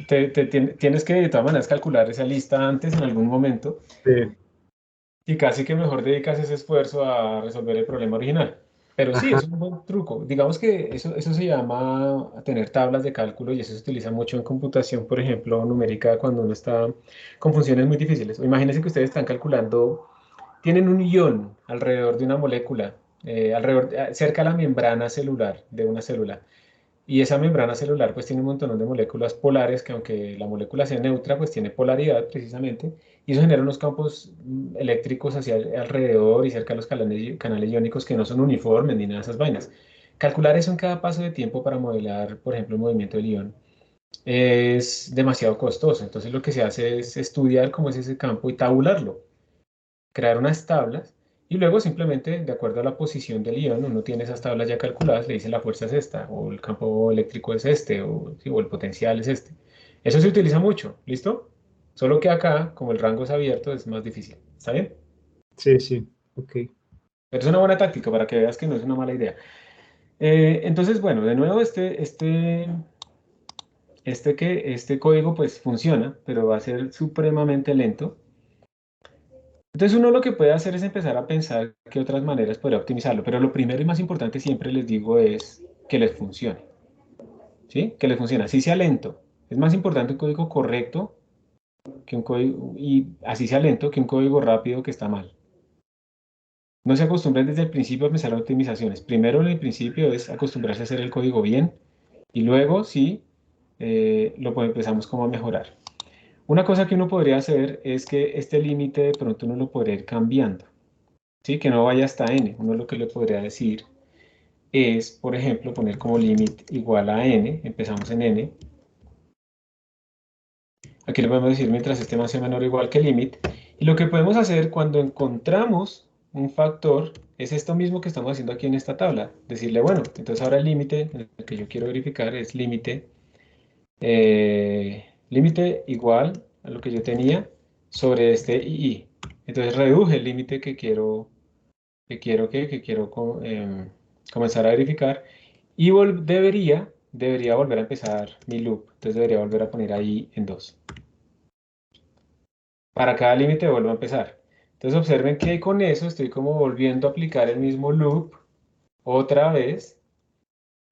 Tienes que de todas maneras calcular esa lista antes en algún momento sí, y casi que mejor dedicas ese esfuerzo a resolver el problema original. Pero sí, ajá, es un buen truco. Digamos que eso se llama tener tablas de cálculo y eso se utiliza mucho en computación, por ejemplo, numérica, cuando uno está con funciones muy difíciles. O imagínense que ustedes están calculando, tienen un ion alrededor de una molécula, cerca de la membrana celular de una célula. Y esa membrana celular pues tiene un montón de moléculas polares que aunque la molécula sea neutra, pues tiene polaridad precisamente. Y eso genera unos campos eléctricos hacia alrededor y cerca de los canales iónicos que no son uniformes ni nada de esas vainas. Calcular eso en cada paso de tiempo para modelar, por ejemplo, el movimiento del ion es demasiado costoso. Entonces lo que se hace es estudiar cómo es ese campo y tabularlo, crear unas tablas y luego simplemente, de acuerdo a la posición del ion, uno tiene esas tablas ya calculadas, le dice la fuerza es esta, o el campo eléctrico es este, o, sí, o el potencial es este. Eso se utiliza mucho, ¿listo? Solo que acá, como el rango es abierto, es más difícil. ¿Está bien? Sí, sí, ok. Pero es una buena táctica para que veas que no es una mala idea. Entonces, bueno, de nuevo este código pues funciona, pero va a ser supremamente lento. Entonces uno lo que puede hacer es empezar a pensar qué otras maneras podría optimizarlo, pero lo primero y más importante siempre les digo es que les funcione, ¿sí? Que les funcione, así sea lento. Es más importante un código correcto que un código, y así sea lento que un código rápido que está mal. No se acostumbren desde el principio a pensar en optimizaciones. Primero en el principio es acostumbrarse a hacer el código bien y luego sí empezamos como a mejorar. Una cosa que uno podría hacer es que este límite de pronto uno lo podría ir cambiando. ¿Sí? Que no vaya hasta n. Uno lo que le podría decir es, por ejemplo, poner como limit igual a n, empezamos en n. Aquí le podemos decir mientras esté más o menor o igual que limit. Y lo que podemos hacer cuando encontramos un factor es esto mismo que estamos haciendo aquí en esta tabla. Decirle, bueno, entonces ahora el límite, el que yo quiero verificar es límite igual a lo que yo tenía sobre este i. Entonces reduje el límite que quiero comenzar a verificar y debería volver a empezar mi loop. Entonces debería volver a poner ahí en 2. Para cada límite vuelvo a empezar. Entonces observen que con eso estoy como volviendo a aplicar el mismo loop otra vez,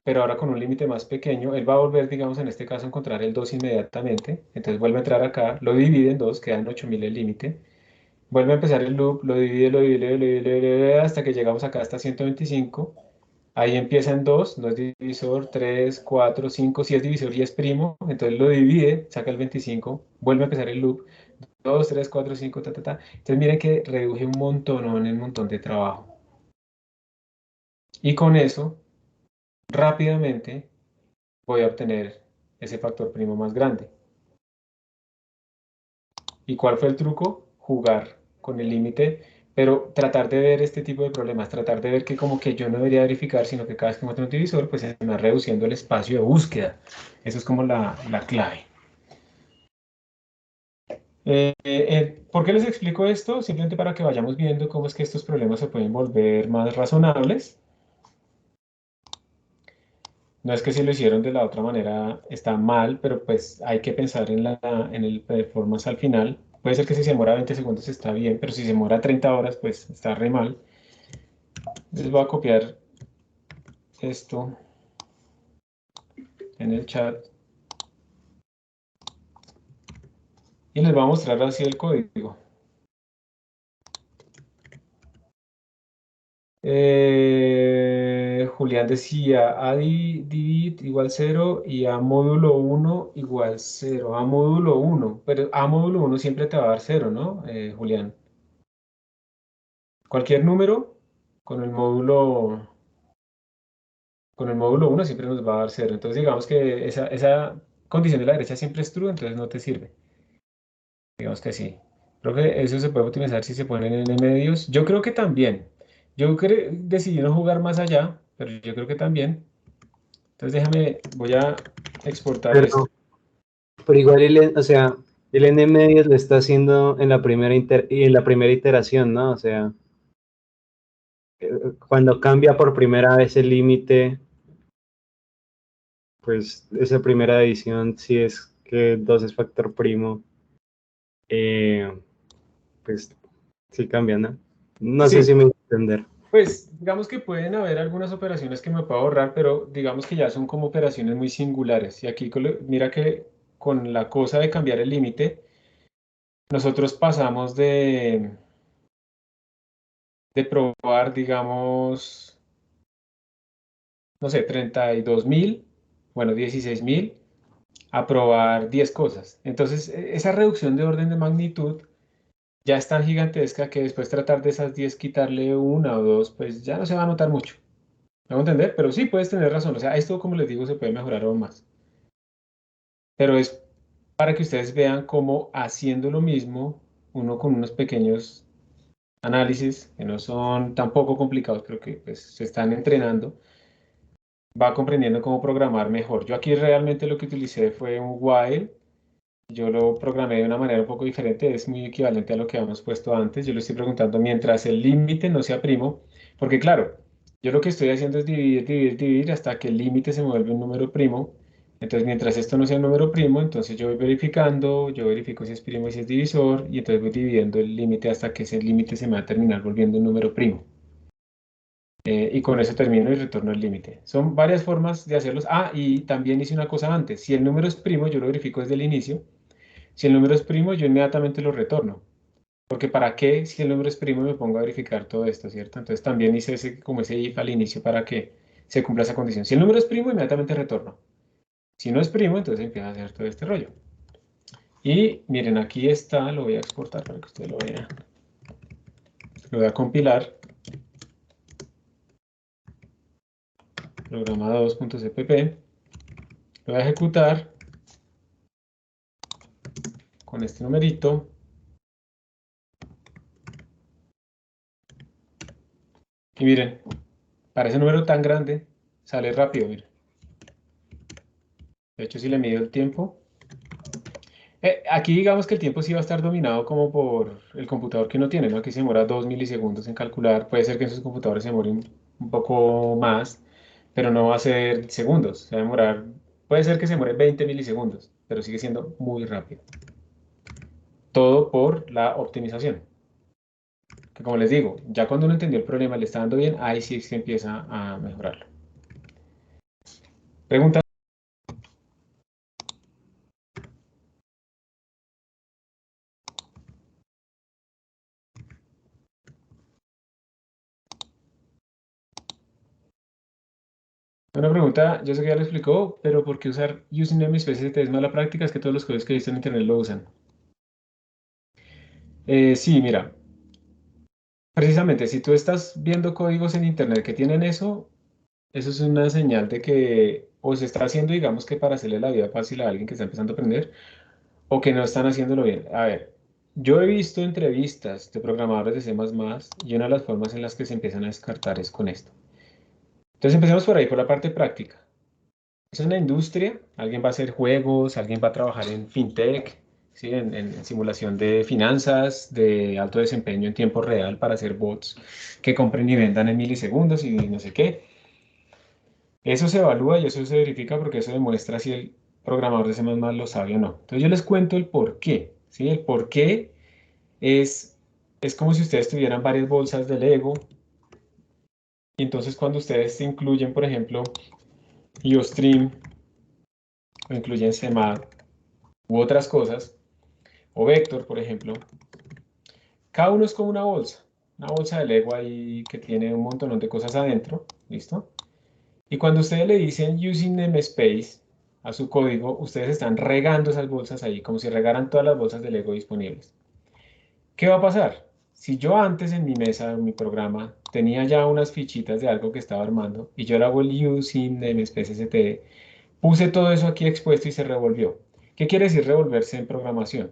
pero ahora con un límite más pequeño. Él va a volver, digamos, en este caso, a encontrar el 2 inmediatamente. Entonces vuelve a entrar acá, lo divide en 2, quedan 8000 el límite. Vuelve a empezar el loop, lo divide hasta que llegamos acá hasta 125. Ahí empieza en 2, no es divisor, 3, 4, 5, si es divisor y es primo, entonces lo divide, saca el 25, vuelve a empezar el loop, 2, 3, 4, 5, ta, ta, ta. Entonces miren que reduje un montón de trabajo. Y con eso, rápidamente, voy a obtener ese factor primo más grande. ¿Y cuál fue el truco? Jugar con el límite, pero tratar de ver este tipo de problemas, tratar de ver que como que yo no debería verificar, sino que cada vez que muestro un divisor, pues se me va reduciendo el espacio de búsqueda. Eso es como la clave. ¿Por qué les explico esto? Simplemente para que vayamos viendo cómo es que estos problemas se pueden volver más razonables. No es que si lo hicieron de la otra manera está mal, pero pues hay que pensar en el performance al final. Puede ser que si se demora 20 segundos está bien, pero si se demora 30 horas, pues está re mal. Les voy a copiar esto en el chat y les voy a mostrar así el código. Julián decía a divid igual 0 y a módulo 1 igual 0. A módulo 1, pero a módulo 1 siempre te va a dar 0, ¿no, Julián? Cualquier número con el módulo 1 siempre nos va a dar 0. Entonces digamos que esa condición de la derecha siempre es true, entonces no te sirve. Digamos que sí. Creo que eso se puede optimizar si se ponen en medios. Yo creo que también. Decidí no jugar más allá, pero yo creo que también. Entonces voy a exportar esto. Pero igual, o sea, el n medios lo está haciendo en la primera iteración, ¿no? O sea, cuando cambia por primera vez el límite, pues esa primera división, si es que 2 es factor primo, pues sí cambia, ¿no? No sé Sí, si me voy a entender. pues digamos que pueden haber algunas operaciones que me puedo ahorrar, pero digamos que ya son como operaciones muy singulares. Y aquí mira que con la cosa de cambiar el límite, nosotros pasamos de probar, digamos, no sé, 32.000 bueno, 16.000 a probar 10 cosas. Entonces, esa reducción de orden de magnitud ya es tan gigantesca que después tratar de esas 10 quitarle una o dos, pues ya no se va a notar mucho. ¿Me hago entender? Pero sí, puedes tener razón. O sea, esto, como les digo, se puede mejorar aún más. Pero es para que ustedes vean cómo haciendo lo mismo, uno con unos pequeños análisis que no son tampoco complicados, pero que pues, se están entrenando, va comprendiendo cómo programar mejor. Yo aquí realmente lo que utilicé fue un while. Yo lo programé de una manera un poco diferente, es muy equivalente a lo que habíamos puesto antes. Yo le estoy preguntando mientras el límite no sea primo, porque claro, yo lo que estoy haciendo es dividir, dividir, dividir hasta que el límite se vuelve un número primo. Entonces, mientras esto no sea un número primo, entonces yo voy verificando, yo verifico si es primo y si es divisor, y entonces voy dividiendo el límite hasta que ese límite se me va a terminar volviendo un número primo. Y con eso termino y retorno el límite. Son varias formas de hacerlos. Ah, y también hice una cosa antes. Si el número es primo, yo lo verifico desde el inicio. Si el número es primo, yo inmediatamente lo retorno. Porque ¿para qué si el número es primo me pongo a verificar todo esto, ¿cierto? Entonces también hice como ese if al inicio para que se cumpla esa condición. Si el número es primo, inmediatamente retorno. Si no es primo, entonces empieza a hacer todo este rollo. Y miren, aquí está, lo voy a exportar para que ustedes lo vean. Lo voy a compilar. Programa 2.cpp. Lo voy a ejecutar con este numerito. Y miren, para ese número tan grande, sale rápido, miren. De hecho, si le mido el tiempo, aquí digamos que el tiempo sí va a estar dominado como por el computador que uno tiene, ¿no? Aquí se demora 2 milisegundos en calcular. Puede ser que en sus computadores se demoren un poco más, pero no va a ser segundos. Se va a demorar, puede ser que se demore 20 milisegundos, pero sigue siendo muy rápido. Todo por la optimización. Que como les digo, ya cuando uno entendió el problema, le está dando bien, ahí sí se empieza a mejorarlo. Pregunta. Una pregunta, yo sé que ya lo explicó, pero ¿por qué usar using namespace ST es mala práctica? Es que todos los códigos que he visto en internet lo usan. Sí, mira, precisamente si tú estás viendo códigos en internet que tienen eso es una señal de que o se está haciendo, digamos que para hacerle la vida fácil a alguien que está empezando a aprender, o que no están haciéndolo bien. A ver, yo he visto entrevistas de programadores de C++ y una de las formas en las que se empiezan a descartar es con esto. Entonces empecemos por ahí, por la parte práctica. Es una industria, alguien va a hacer juegos, alguien va a trabajar en fintech, ¿sí? En simulación de finanzas, de alto desempeño en tiempo real para hacer bots que compren y vendan en milisegundos y no sé qué. Eso se evalúa y eso se verifica porque eso demuestra si el programador de C++ lo sabe o no. Entonces yo les cuento el por qué, ¿sí? El por qué es como si ustedes tuvieran varias bolsas de Lego y entonces cuando ustedes incluyen, por ejemplo, IOStream o incluyen CMAD u otras cosas, o Vector, por ejemplo, cada uno es como una bolsa de Lego ahí que tiene un montón de cosas adentro, ¿listo? Y cuando ustedes le dicen using namespace a su código, ustedes están regando esas bolsas ahí, como si regaran todas las bolsas de Lego disponibles. ¿Qué va a pasar? Si yo antes en mi mesa, en mi programa, tenía ya unas fichitas de algo que estaba armando, y yo le hago el using namespace std, puse todo eso aquí expuesto y se revolvió. ¿Qué quiere decir revolverse en programación?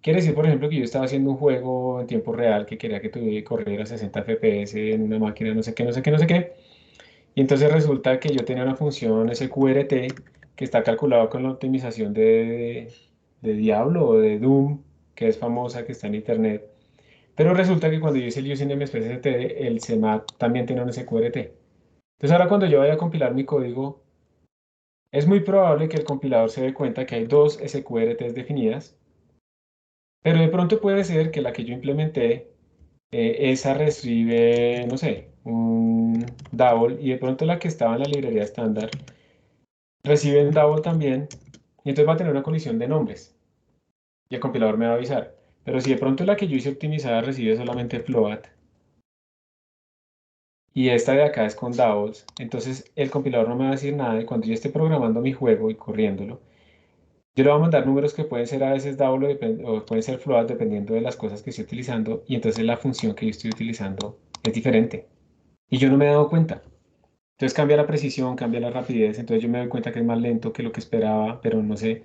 Quiere decir, por ejemplo, que yo estaba haciendo un juego en tiempo real que quería que tuviera correr a 60 FPS en una máquina, no sé qué, no sé qué, no sé qué. Y entonces resulta que yo tenía una función SQRT que está calculado con la optimización de Diablo o de Doom, que es famosa, que está en internet. Pero resulta que cuando yo hice el using MSPST, el CMAT también tiene un SQRT. Entonces ahora cuando yo vaya a compilar mi código, es muy probable que el compilador se dé cuenta que hay dos SQRTs definidas, pero de pronto puede ser que la que yo implementé, esa recibe, no sé, un double, y de pronto la que estaba en la librería estándar recibe el double también, y entonces va a tener una colisión de nombres, y el compilador me va a avisar. Pero si de pronto la que yo hice optimizada recibe solamente float, y esta de acá es con doubles, entonces el compilador no me va a decir nada y cuando yo esté programando mi juego y corriéndolo, yo le voy a mandar números que pueden ser a veces double o pueden ser float dependiendo de las cosas que estoy utilizando y entonces la función que yo estoy utilizando es diferente y yo no me he dado cuenta. Entonces cambia la precisión, cambia la rapidez, entonces yo me doy cuenta que es más lento que lo que esperaba, pero no sé,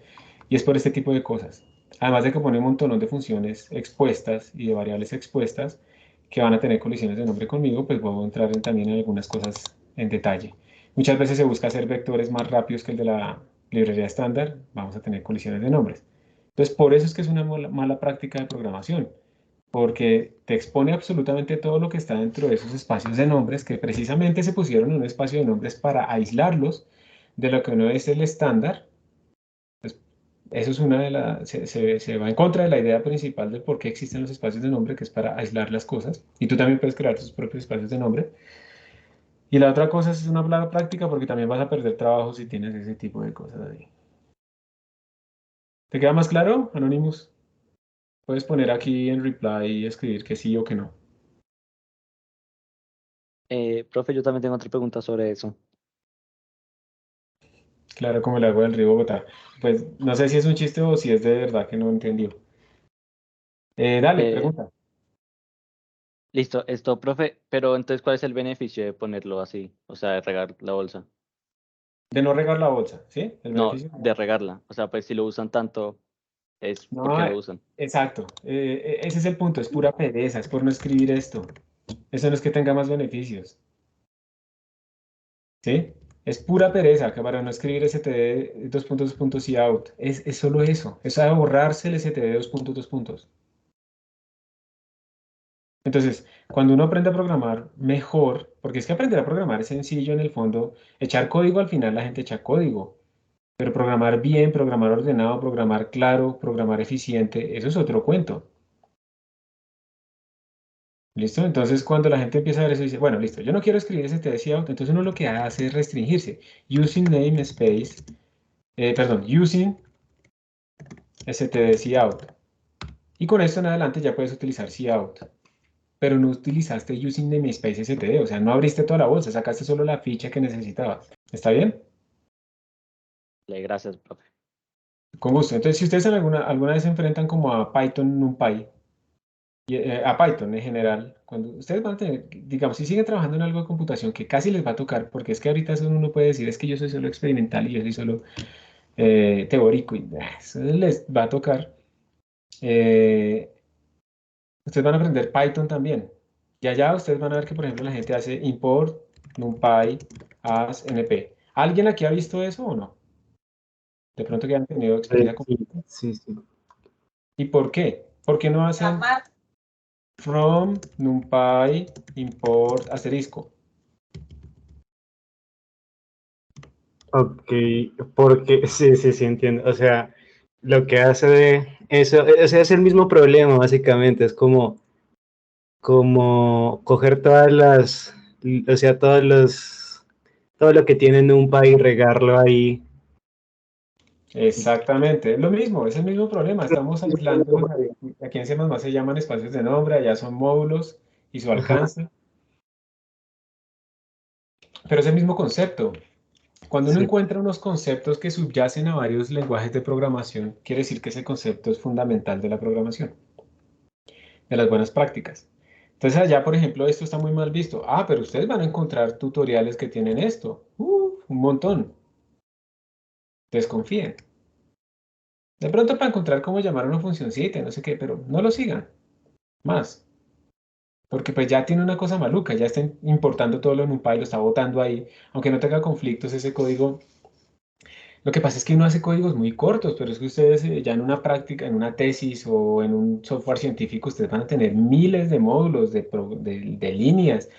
y es por este tipo de cosas. Además de que pone un montón de funciones expuestas y de variables expuestas que van a tener colisiones de nombre conmigo, pues voy a entrar también en algunas cosas en detalle. Muchas veces se busca hacer vectores más rápidos que el de la librería estándar, vamos a tener colisiones de nombres. Entonces, por eso es que es una mala práctica de programación porque te expone absolutamente todo lo que está dentro de esos espacios de nombres que precisamente se pusieron en un espacio de nombres para aislarlos de lo que no es el estándar. Pues, eso es una de las, se va en contra de la idea principal del por qué existen los espacios de nombre, que es para aislar las cosas. Y tú también puedes crear tus propios espacios de nombre. Y la otra cosa es una mala práctica porque también vas a perder trabajo si tienes ese tipo de cosas ahí. ¿Te queda más claro, Anonymous? Puedes poner aquí en reply y escribir que sí o que no. Profe, yo también tengo otra pregunta sobre eso. Claro, como el agua del río Bogotá. Pues no sé si es un chiste o si es de verdad que no entendió. Dale, Eh, pregunta. Listo, esto, profe, pero entonces, ¿cuál es el beneficio de ponerlo así? O sea, de regar la bolsa. De no regar la bolsa, ¿sí? El No, beneficio. de regarla. O sea, pues si lo usan tanto, es porque No, lo usan. exacto. Ese es el punto, es pura pereza, es por no escribir esto. Eso no es que tenga más beneficios, ¿sí? Es pura pereza que para no escribir std dos puntos, dos puntos y out. Es solo eso, es ahorrarse el std dos puntos, dos puntos. Entonces, cuando uno aprende a programar mejor, porque es que aprender a programar es sencillo en el fondo, echar código al final la gente echa código, pero programar bien, programar ordenado, programar claro, programar eficiente, eso es otro cuento. ¿Listo? Entonces, cuando la gente empieza a ver eso, dice, bueno, listo, yo no quiero escribir std out, entonces uno lo que hace es restringirse. Using namespace, perdón, using std out. Y con esto en adelante ya puedes utilizar cout. Pero no utilizaste using namespace std, o sea, no abriste toda la bolsa, sacaste solo la ficha que necesitabas. ¿Está bien? Gracias, profe. Con gusto. Entonces, si ustedes alguna vez se enfrentan como a Python, NumPy, a Python en general, cuando ustedes van a tener, digamos, si siguen trabajando en algo de computación que casi les va a tocar, porque es que ahorita eso uno puede decir, es que yo soy solo experimental y yo soy solo teórico, y eso les va a tocar. eh, Ustedes van a aprender Python también. Y allá ustedes van a ver que, por ejemplo, la gente hace import, NumPy, as, np. ¿Alguien aquí ha visto eso o no? De pronto que han tenido experiencia con... Sí, sí. ¿Y por qué? ¿Por qué no hacen from NumPy import asterisco? Ok, porque sí, entiendo. O sea, lo que hace de eso, o sea, es el mismo problema, básicamente. Es como coger todas las, o sea, todo lo que tiene NumPy y regarlo ahí. Exactamente, es lo mismo, es el mismo problema. Estamos aislando, aquí en C++ se llaman espacios de nombre, allá son módulos y su Ajá. alcance. Pero es el mismo concepto. Cuando uno Sí. encuentra unos conceptos que subyacen a varios lenguajes de programación, quiere decir que ese concepto es fundamental de la programación, de las buenas prácticas. Entonces allá, por ejemplo, esto está muy mal visto. Ah, pero ustedes van a encontrar tutoriales que tienen esto. Un montón. Desconfíen. De pronto para encontrar cómo llamar a una funcioncita, no sé qué, pero no lo sigan. Más. Porque pues ya tiene una cosa maluca, ya está importando todo lo en un NumPy, lo está botando ahí. Aunque no tenga conflictos ese código. Lo que pasa es que uno hace códigos muy cortos, pero es que ustedes ya en una práctica, en una tesis o en un software científico, ustedes van a tener miles de módulos, de líneas,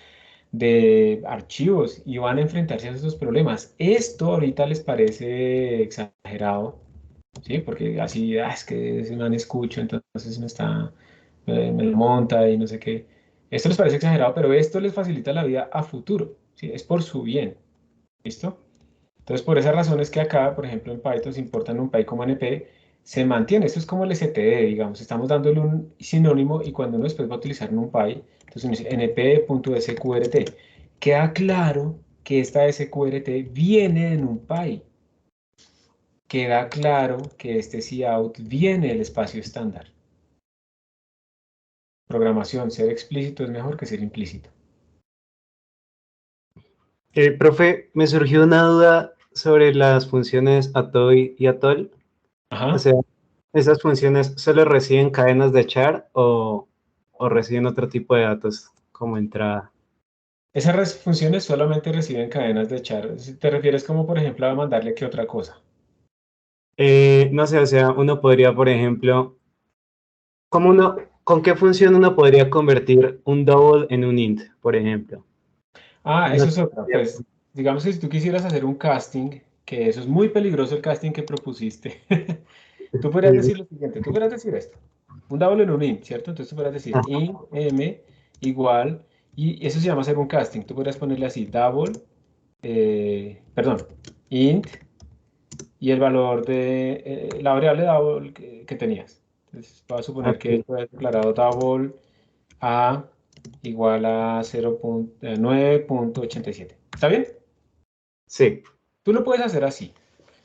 de archivos y van a enfrentarse a esos problemas. Esto ahorita les parece exagerado, ¿sí? Porque así, es que ese man escucho, entonces me lo monta y no sé qué. Esto les parece exagerado, pero esto les facilita la vida a futuro, ¿sí? Es por su bien, ¿listo? Entonces, por esa razón es que acá, por ejemplo, en Python se importa NumPy como NP, se mantiene. Esto es como el std, digamos. Estamos dándole un sinónimo y cuando uno después va a utilizar NumPy, entonces uno dice np.sqrt. queda claro que esta SQRT viene de NumPy. Queda claro que este cout viene del espacio estándar. Programación, ser explícito es mejor que ser implícito. Profe, me surgió una duda sobre las funciones atoy y atol. Ajá. O sea, ¿esas funciones solo reciben cadenas de char o reciben otro tipo de datos como entrada? Esas funciones solamente reciben cadenas de char. Si te refieres como, por ejemplo, a mandarle qué otra cosa. No sé, o sea, uno podría, por ejemplo, ¿con qué función uno podría convertir un double en un int, por ejemplo? Ah, No eso sé. es otra. Pues, digamos que si tú quisieras hacer un casting, que eso es muy peligroso el casting que propusiste, tú podrías decir lo siguiente, tú podrías decir esto, un double en un int, ¿cierto? Entonces tú podrías decir Ah, int m igual, y eso se llama hacer un casting. Tú podrías ponerle así, double, perdón, int, y el valor de la variable double que tenías. Entonces, voy a suponer que ok, esto es declarado double a igual a 9.87. ¿Está bien? sí, Tú lo puedes hacer así.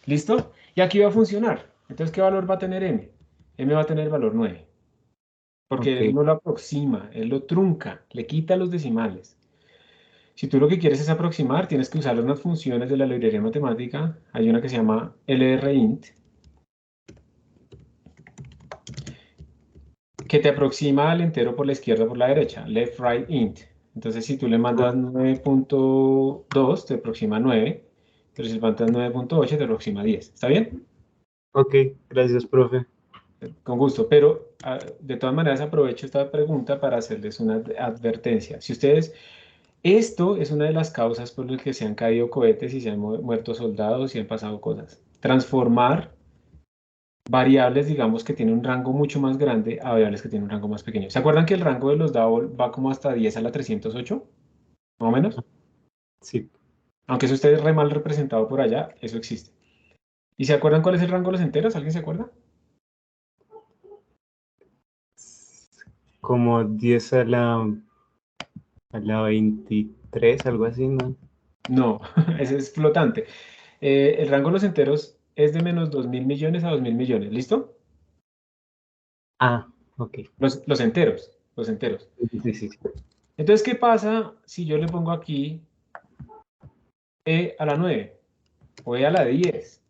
¿Listo? Y aquí va a funcionar. Entonces, ¿qué valor va a tener m? M va a tener el valor 9. Porque él ok. no lo aproxima, él lo trunca, le quita los decimales. Si tú lo que quieres es aproximar, tienes que usar unas funciones de la librería matemática. Hay una que se llama lrint, que te aproxima al entero por la izquierda o por la derecha, left, right, int. Entonces, si tú le mandas 9.2, te aproxima 9, pero si le mandas 9.8, te aproxima 10. ¿Está bien? Ok, gracias, profe. Con gusto, pero de todas maneras aprovecho esta pregunta para hacerles una advertencia. Si ustedes, esto es una de las causas por las que se han caído cohetes y se han muerto soldados y han pasado cosas. Transformar variables, digamos, que tienen un rango mucho más grande a variables que tienen un rango más pequeño. ¿Se acuerdan que el rango de los double va como hasta 10 a la 308? Más o menos. Sí, Aunque eso esté re mal representado por allá, eso existe. ¿Y se acuerdan cuál es el rango de los enteros? ¿Alguien se acuerda? como 10 a la 23, algo así, ¿no? No, ese es flotante. El rango de los enteros es de menos 2.000 millones a 2.000 millones. ¿Listo? Ah, ok. Los enteros, los enteros. Sí, sí, sí. Entonces, ¿qué pasa si yo le pongo aquí e a la 9 o e a la 10?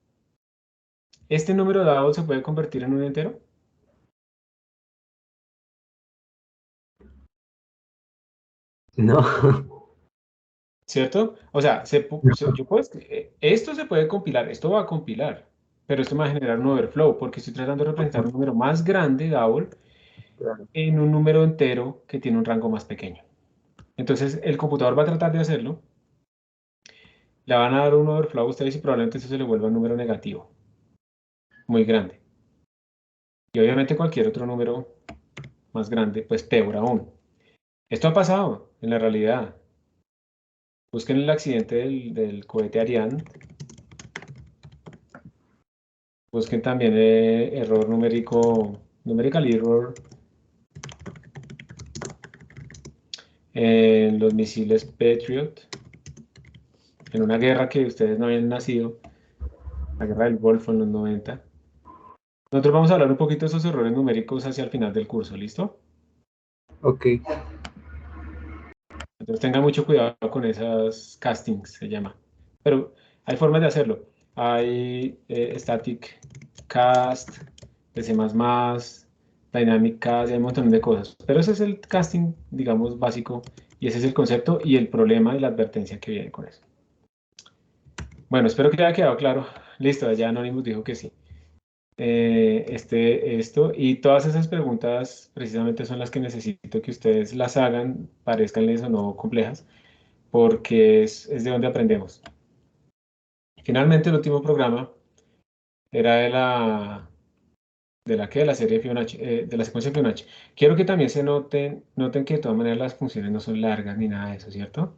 ¿Este número dado se puede convertir en un entero? No. ¿Cierto? O sea, yo puedo, esto se puede compilar, esto va a compilar, pero esto me va a generar un overflow porque estoy tratando de representar un número más grande, double, Claro. en un número entero que tiene un rango más pequeño. Entonces, el computador va a tratar de hacerlo, le van a dar un overflow a ustedes y probablemente eso se le vuelva un número negativo, muy grande. Y obviamente cualquier otro número más grande, pues peor aún. Esto ha pasado en la realidad. Busquen el accidente del cohete Ariane. Busquen también error numérico, numerical error en los misiles Patriot, en una guerra que ustedes no habían nacido, la guerra del Golfo en los 90. Nosotros vamos a hablar un poquito de esos errores numéricos hacia el final del curso, ¿listo? Ok, Entonces tengan mucho cuidado con esas castings, se llama. Pero hay formas de hacerlo. Hay static cast, de C++, dynamic cast, y hay un montón de cosas. Pero ese es el casting, digamos, básico, y ese es el concepto y el problema y la advertencia que viene con eso. Bueno, espero que haya quedado claro. Listo, ya Anonymous dijo que sí. Esto y todas esas preguntas precisamente son las que necesito que ustedes las hagan, parezcanles o no complejas, porque es de donde aprendemos. Finalmente, el último programa era de la serie Fibonacci, de la secuencia Fibonacci. Quiero que también se noten que de todas maneras las funciones no son largas ni nada de eso, ¿cierto?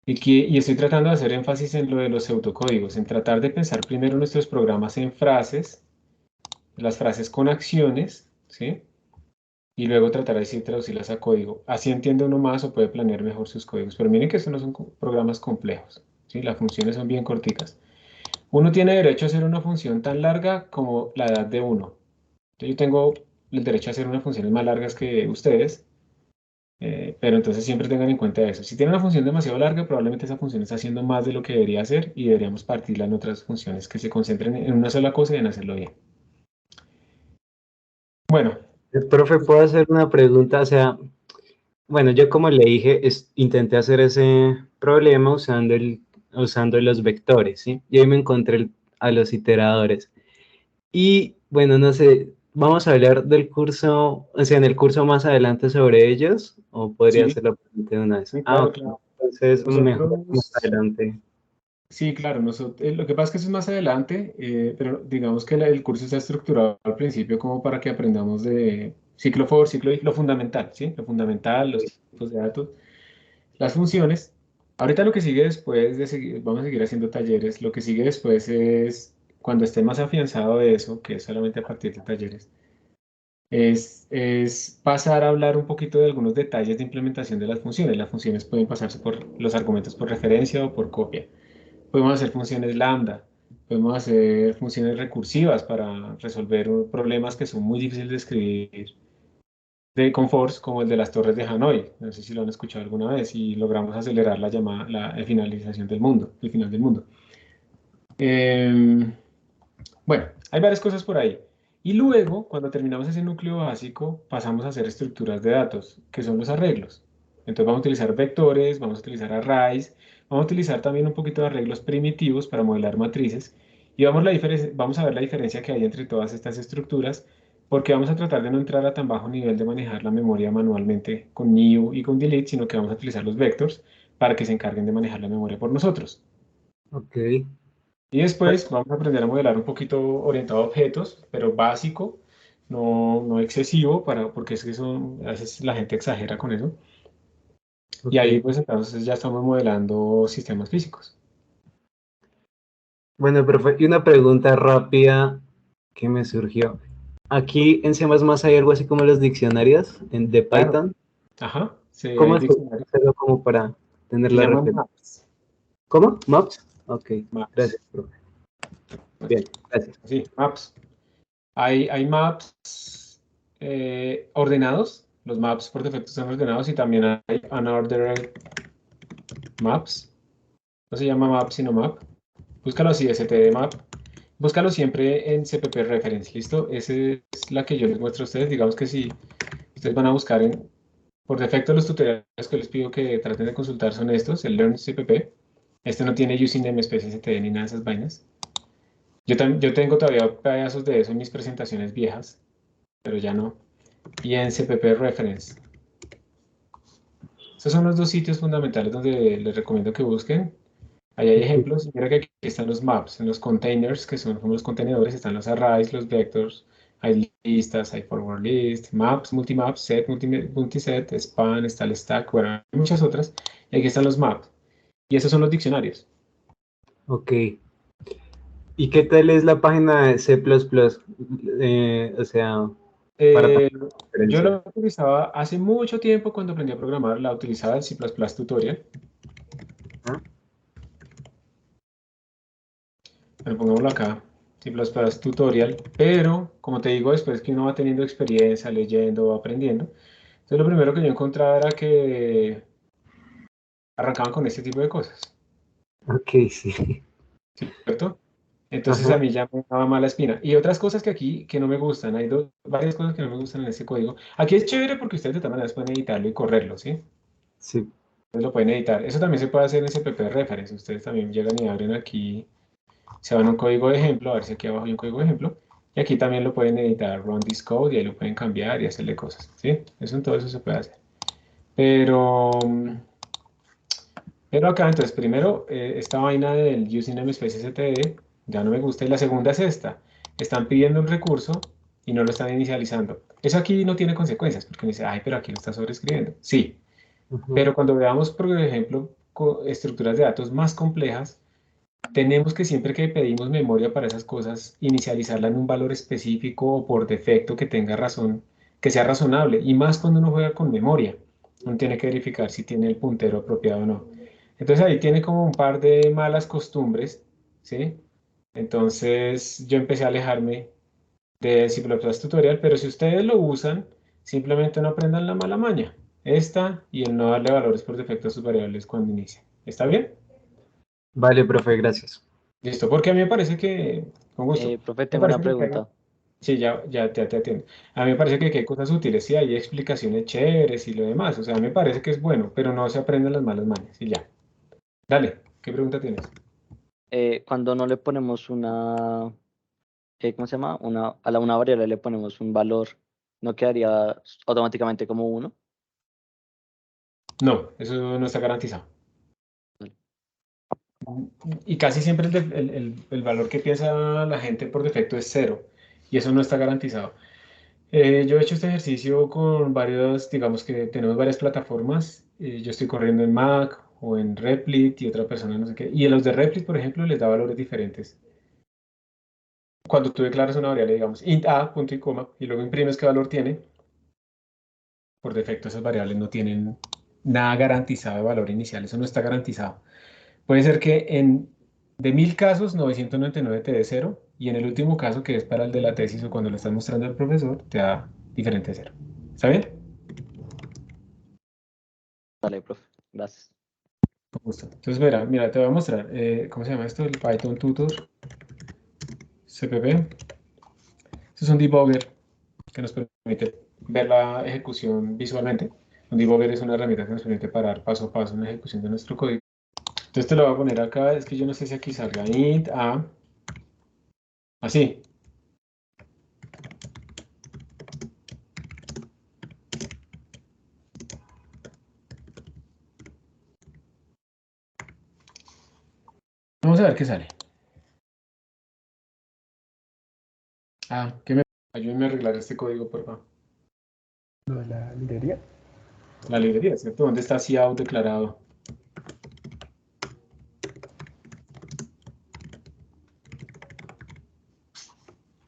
Y estoy tratando de hacer énfasis en lo de los pseudocódigos, en tratar de pensar primero nuestros programas en frases, las frases con acciones, ¿sí? y luego tratar de sí traducirlas a código. Así entiende uno más o puede planear mejor sus códigos. Pero miren que estos no son programas complejos, ¿sí? Las funciones son bien corticas. Uno tiene derecho a hacer una función tan larga como la edad de uno. Entonces, yo tengo el derecho a hacer unas funciones más largas que ustedes, pero entonces siempre tengan en cuenta eso. Si tiene una función demasiado larga, probablemente esa función está haciendo más de lo que debería hacer y deberíamos partirla en otras funciones que se concentren en una sola cosa y en hacerlo bien. Bueno, Profe, ¿puedo hacer una pregunta? O sea, bueno, yo como le dije, intenté hacer ese problema usando los vectores, ¿sí? Y ahí me encontré a los iteradores. Y bueno, no sé, ¿vamos a hablar del curso, o sea, en el curso más adelante sobre ellos? ¿O podría sí, hacerlo de una vez? sí, Ah, claro, ok. claro. Entonces, mejor más Nosotros, adelante. sí, claro, lo que pasa es que eso es más adelante, pero digamos que el curso está estructurado al principio como para que aprendamos de ciclo for, ciclo if, lo fundamental, ¿sí? Lo fundamental, los tipos de datos, las funciones. Ahorita lo que sigue después de seguir, vamos a seguir haciendo talleres, lo que sigue después es, cuando esté más afianzado de eso, que es solamente a partir de talleres, es pasar a hablar un poquito de algunos detalles de implementación de las funciones. Las funciones pueden pasarse por los argumentos por referencia o por copia. Podemos hacer funciones lambda, podemos hacer funciones recursivas para resolver problemas que son muy difíciles de escribir con force, como el de las torres de Hanoi. No sé si lo han escuchado alguna vez y logramos acelerar la llamada, la finalización del mundo, el final del mundo. Bueno, hay varias cosas por ahí. Y luego, cuando terminamos ese núcleo básico, pasamos a hacer estructuras de datos, que son los arreglos. Entonces vamos a utilizar vectores, vamos a utilizar arrays, vamos a utilizar también un poquito de arreglos primitivos para modelar matrices y vamos a ver la diferencia que hay entre todas estas estructuras, porque vamos a tratar de no entrar a tan bajo nivel de manejar la memoria manualmente con new y con delete, sino que vamos a utilizar los vectors para que se encarguen de manejar la memoria por nosotros. Ok. Y después vamos a aprender a modelar un poquito orientado a objetos, pero básico, no excesivo, porque es que eso, a veces la gente exagera con eso. Y Ok. ahí pues entonces ya estamos modelando sistemas físicos. Bueno, profe, y una pregunta rápida que me surgió. Aquí en C++ hay algo así como los diccionarios de Claro. Python. Ajá, sí, ¿Cómo hay es diccionarios. hacerlo como para tener Se la llaman referencia? maps. ¿Cómo? ¿Maps? Ok, Maps. gracias, profe. Bien, gracias. Sí, maps. Hay maps ordenados. Los maps por defecto son ordenados y también hay unordered maps. No se llama map, sino map. Búscalo así, std map. Búscalo siempre en CPP Reference, ¿listo? Esa es la que yo les muestro a ustedes. Digamos que si ustedes van a buscar por defecto los tutoriales que les pido que traten de consultar son estos, el Learn CPP. Este no tiene using namespace std ni nada de esas vainas. Yo tengo todavía pedazos de eso en mis presentaciones viejas, pero ya no. Y en CPP Reference. Estos son los dos sitios fundamentales donde les recomiendo que busquen. Ahí hay ejemplos. Mira que aquí están los maps, en los containers, que son como los contenedores, están los arrays, los vectors, hay listas, hay forward list, maps, multimaps, set, multiset, span, está el stack, bueno, hay muchas otras. Y aquí están los maps. Y esos son los diccionarios. Ok. ¿Y qué tal es la página de C++? O sea, para Eh, tomar yo referencia. la utilizaba hace mucho tiempo cuando aprendí a programar, la utilizaba en C++ Tutorial. ¿Ah? Bueno, pongámoslo acá, C++ Tutorial, pero como te digo, después que uno va teniendo experiencia, leyendo, va aprendiendo, entonces lo primero que yo encontraba era que arrancaban con este tipo de cosas, Ok, sí. ¿cierto? Entonces a Ajá. mí ya me daba mala espina. Y otras cosas que aquí que no me gustan, hay varias cosas que no me gustan en este código. Aquí es chévere porque ustedes de todas maneras pueden editarlo y correrlo, ¿sí? Sí. Ustedes lo pueden editar. Eso también se puede hacer en CPP Reference. Ustedes también llegan y abren aquí, se van a un código de ejemplo, a ver si aquí abajo hay un código de ejemplo. Y aquí también lo pueden editar, run this code, y ahí lo pueden cambiar y hacerle cosas, ¿sí? Eso en todo eso se puede hacer. Pero, pero acá, entonces, primero, esta vaina del using namespace std ya no me gusta. Y la segunda es esta. Están pidiendo un recurso y no lo están inicializando. Eso aquí no tiene consecuencias, porque me dice, ay, pero aquí lo está sobreescribiendo. Sí, Ajá. pero cuando veamos, por ejemplo, estructuras de datos más complejas, tenemos que siempre que pedimos memoria para esas cosas, inicializarla en un valor específico o por defecto que tenga razón que sea razonable, y más cuando uno juega con memoria. Uno tiene que verificar si tiene el puntero apropiado o no. Entonces ahí tiene como un par de malas costumbres, ¿sí? Entonces yo empecé a alejarme de C++ tutorial, pero si ustedes lo usan, simplemente no aprendan la mala maña. Esta y el no darle valores por defecto a sus variables cuando inicia. ¿Está bien? Vale, profe, gracias. Listo, porque a mí me parece que, con gusto, Profe, me tengo una parece que caiga. pregunta. Sí, ya te atiendo. A mí me parece que hay cosas útiles, sí, hay explicaciones chéveres y lo demás. O sea, me parece que es bueno, pero no se aprenden las malas mañas y ya. Dale, ¿qué pregunta tienes? Cuando no le ponemos una, ¿cómo se llama? Una variable le ponemos un valor, ¿no quedaría automáticamente como 1? No, eso no está garantizado. Vale. Y casi siempre el valor que piensa la gente por defecto es 0, y eso no está garantizado. Yo he hecho este ejercicio con varios, digamos que tenemos varias plataformas. Yo estoy corriendo en Mac o en Replit y otra persona no sé qué. Y en los de Replit, por ejemplo, les da valores diferentes. Cuando tú declaras una variable, digamos, int a, punto y coma, y luego imprimes qué valor tiene, por defecto esas variables no tienen nada garantizado de valor inicial. Eso no está garantizado. Puede ser que de 1000 casos, 999 te dé 0, y en el último caso, que es para el de la tesis o cuando lo estás mostrando al profesor, te da diferente 0. ¿Está bien? Vale, profe, gracias. Con gusto. Entonces, mira, te voy a mostrar, ¿cómo se llama esto? El Python Tutor CPP. Este es un debugger que nos permite ver la ejecución visualmente. Un debugger es una herramienta que nos permite parar paso a paso en la ejecución de nuestro código. Entonces te lo voy a poner acá, es que yo no sé si aquí salga int a, así. Vamos a ver qué sale. Ayúdenme a arreglar este código, por favor. Lo de la librería. La librería, ¿cierto? ¿Dónde está cout declarado?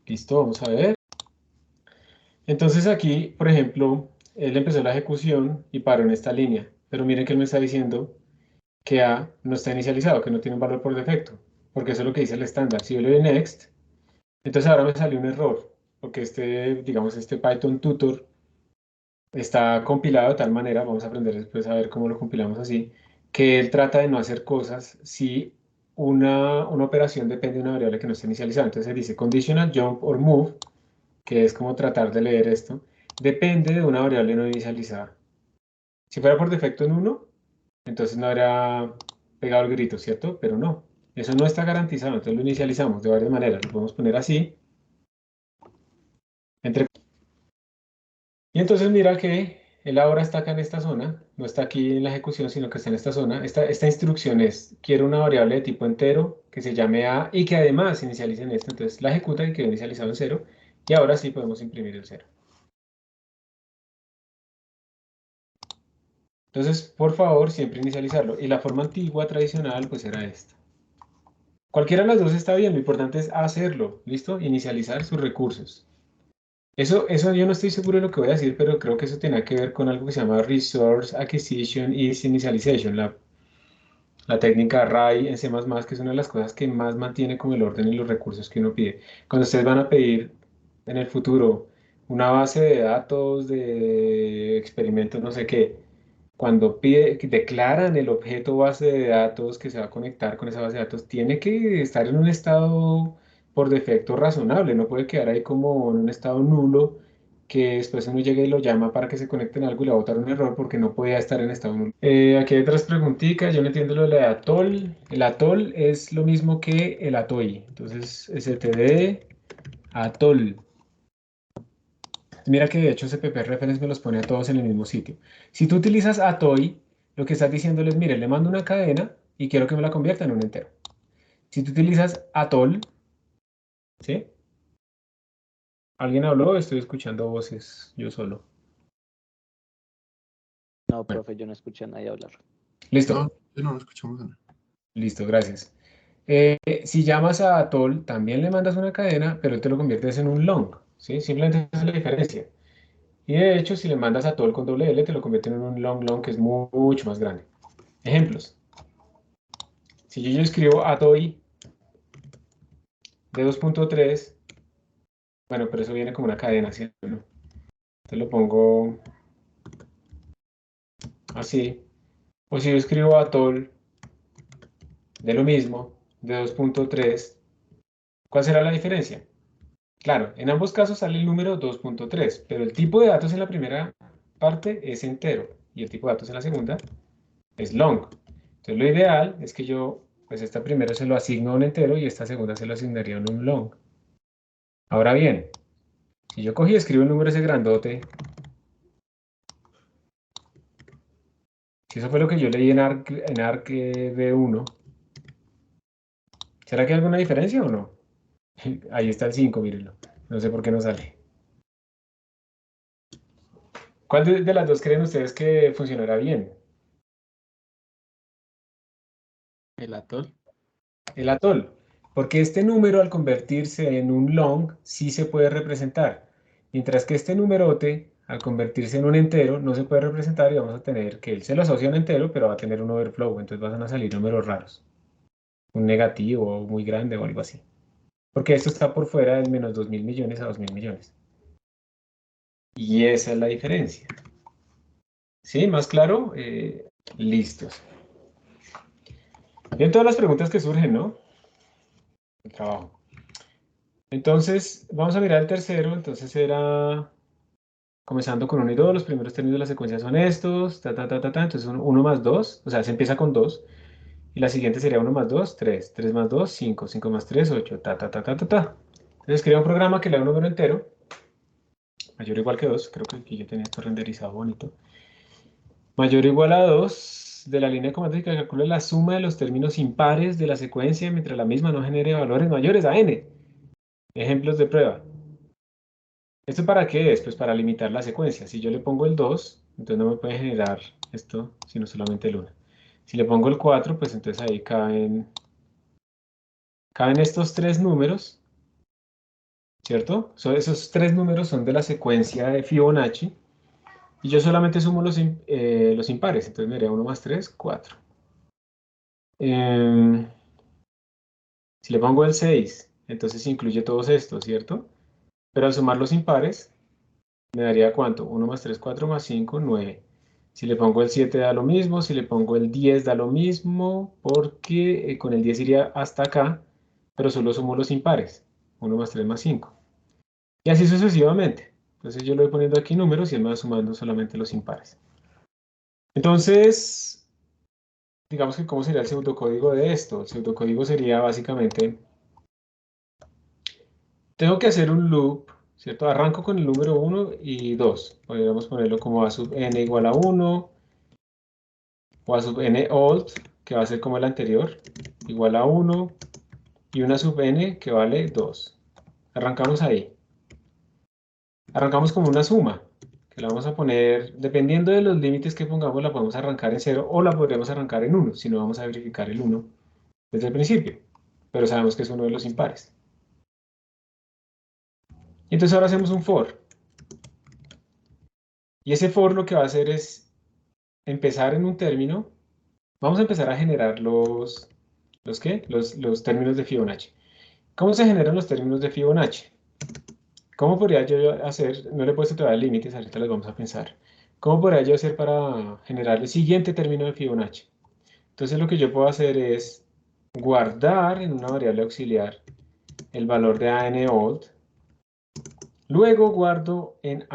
Listo, vamos a ver. Entonces aquí, por ejemplo, él empezó la ejecución y paró en esta línea. Pero miren que él me está diciendo que A no está inicializado, que no tiene un valor por defecto. Porque eso es lo que dice el estándar. Si yo le doy next, entonces ahora me salió un error. Porque digamos, este Python tutor está compilado de tal manera, vamos a aprender después a ver cómo lo compilamos así, que él trata de no hacer cosas si una operación depende de una variable que no esté inicializada. Entonces él dice conditional jump or move, que es como tratar de leer esto, depende de una variable no inicializada. Si fuera por defecto en 1, entonces no habría pegado el grito, ¿cierto? Pero no, eso no está garantizado, entonces lo inicializamos de varias maneras. Lo podemos poner así, y entonces mira que él ahora está acá en esta zona, no está aquí en la ejecución, sino que está en esta zona. Esta instrucción es, quiero una variable de tipo entero que se llame A y que además inicialice en esto. Entonces la ejecuta y quedó inicializado en 0. Y ahora sí podemos imprimir el 0. Entonces, por favor, siempre inicializarlo. Y la forma antigua, tradicional, pues era esta. Cualquiera de las dos está bien, lo importante es hacerlo, ¿listo? Inicializar sus recursos. Eso yo no estoy seguro de lo que voy a decir, pero creo que eso tiene que ver con algo que se llama Resource Acquisition is Initialization, la técnica RAI en C++, que es una de las cosas que más mantiene como el orden y los recursos que uno pide. Cuando ustedes van a pedir en el futuro una base de datos de experimentos, no sé qué, cuando declaran el objeto base de datos que se va a conectar con esa base de datos, tiene que estar en un estado por defecto razonable, no puede quedar ahí como en un estado nulo que después uno llega y lo llama para que se conecte en algo y le va a botar un error porque no podía estar en estado nulo. Aquí hay otras preguntitas, yo no entiendo lo de atol. El atol es lo mismo que el atoy, entonces std atol. Mira que de hecho CPP Reference me los pone a todos en el mismo sitio. Si tú utilizas atoy, lo que estás diciéndoles, mire, le mando una cadena y quiero que me la convierta en un entero. Si tú utilizas atol, ¿sí? ¿Alguien habló? Estoy escuchando voces yo solo. No, Bueno, profe, yo no escuché a nadie hablar. listo. No, yo no escuchamos nada. Listo, gracias. Si llamas a atol, también le mandas una cadena, pero él te lo conviertes en un long, ¿sí? Simplemente esa es la diferencia. Y de hecho, si le mandas a todo con doble L, te lo convierte en un long que es mucho más grande. Ejemplos. Si yo escribo atoy de 2.3, bueno, pero eso viene como una cadena, ¿cierto? Entonces lo pongo así. O si yo escribo atol de lo mismo, de 2.3, ¿cuál será la diferencia? Claro, en ambos casos sale el número 2.3, pero el tipo de datos en la primera parte es entero y el tipo de datos en la segunda es long. Entonces lo ideal es que yo, pues esta primera se lo asigno a un entero y esta segunda se lo asignaría a un long. Ahora bien, si yo cogí y escribo el número ese grandote, si eso fue lo que yo leí en ARC V1, ¿será que hay alguna diferencia o no? Ahí está el 5, mírenlo. No sé por qué no sale. ¿Cuál de las dos creen ustedes que funcionará bien? El atol. El atol. Porque este número al convertirse en un long sí se puede representar. Mientras que este numerote al convertirse en un entero no se puede representar y vamos a tener que él se lo asocia a un entero, pero va a tener un overflow. Entonces van a salir números raros. Un negativo o muy grande o algo así. Porque esto está por fuera del menos 2.000 millones a 2.000 millones. Y esa es la diferencia. ¿Sí? ¿Más claro? Listos. Bien, todas las preguntas que surgen, ¿no? El trabajo. Entonces, vamos a mirar el tercero. Entonces era comenzando con 1 y 2. Los primeros términos de la secuencia son estos. Entonces, 1 más 2. O sea, se empieza con 2. Y la siguiente sería 1 más 2, 3. 3 más 2, 5. 5 más 3, 8. Entonces, crea un programa que le da un número entero. Mayor o igual que 2. Creo que aquí yo tenía esto renderizado bonito. Mayor o igual a 2 de la línea de comandos y que calcule la suma de los términos impares de la secuencia mientras la misma no genere valores mayores a n. Ejemplos de prueba. ¿Esto para qué es? Pues para limitar la secuencia. Si yo le pongo el 2, entonces no me puede generar esto, sino solamente el 1. Si le pongo el 4, pues entonces ahí caben estos 3 números, ¿cierto? Esos 3 números son de la secuencia de Fibonacci. Y yo solamente sumo los impares. Entonces me daría 1 más 3, 4. Si le pongo el 6, entonces incluye todos estos, ¿cierto? Pero al sumar los impares, me daría ¿cuánto? 1 más 3, 4 más 5, 9. Si le pongo el 7 da lo mismo, si le pongo el 10 da lo mismo, porque con el 10 iría hasta acá, pero solo sumo los impares. 1 más 3 más 5. Y así sucesivamente. Entonces yo le voy poniendo aquí números y él me va sumando solamente los impares. Entonces, digamos que ¿cómo sería el pseudocódigo de esto? El pseudocódigo sería básicamente, tengo que hacer un loop, ¿cierto? Arranco con el número 1 y 2. Podríamos ponerlo como a sub n igual a 1, o a sub n old, que va a ser como el anterior, igual a 1, y una sub n que vale 2. Arrancamos ahí. Arrancamos como una suma, que la vamos a poner, dependiendo de los límites que pongamos, la podemos arrancar en 0 o la podríamos arrancar en 1, si no vamos a verificar el 1 desde el principio, pero sabemos que es uno de los impares. Y entonces ahora hacemos un for. Y ese for lo que va a hacer es empezar en un término. Vamos a empezar a generar ¿los qué? Los términos de Fibonacci. ¿Cómo se generan los términos de Fibonacci? ¿Cómo podría yo hacer? No le he puesto todavía límites, ahorita los vamos a pensar. ¿Cómo podría yo hacer para generar el siguiente término de Fibonacci? Entonces lo que yo puedo hacer es guardar en una variable auxiliar el valor de ANOLD. Luego guardo en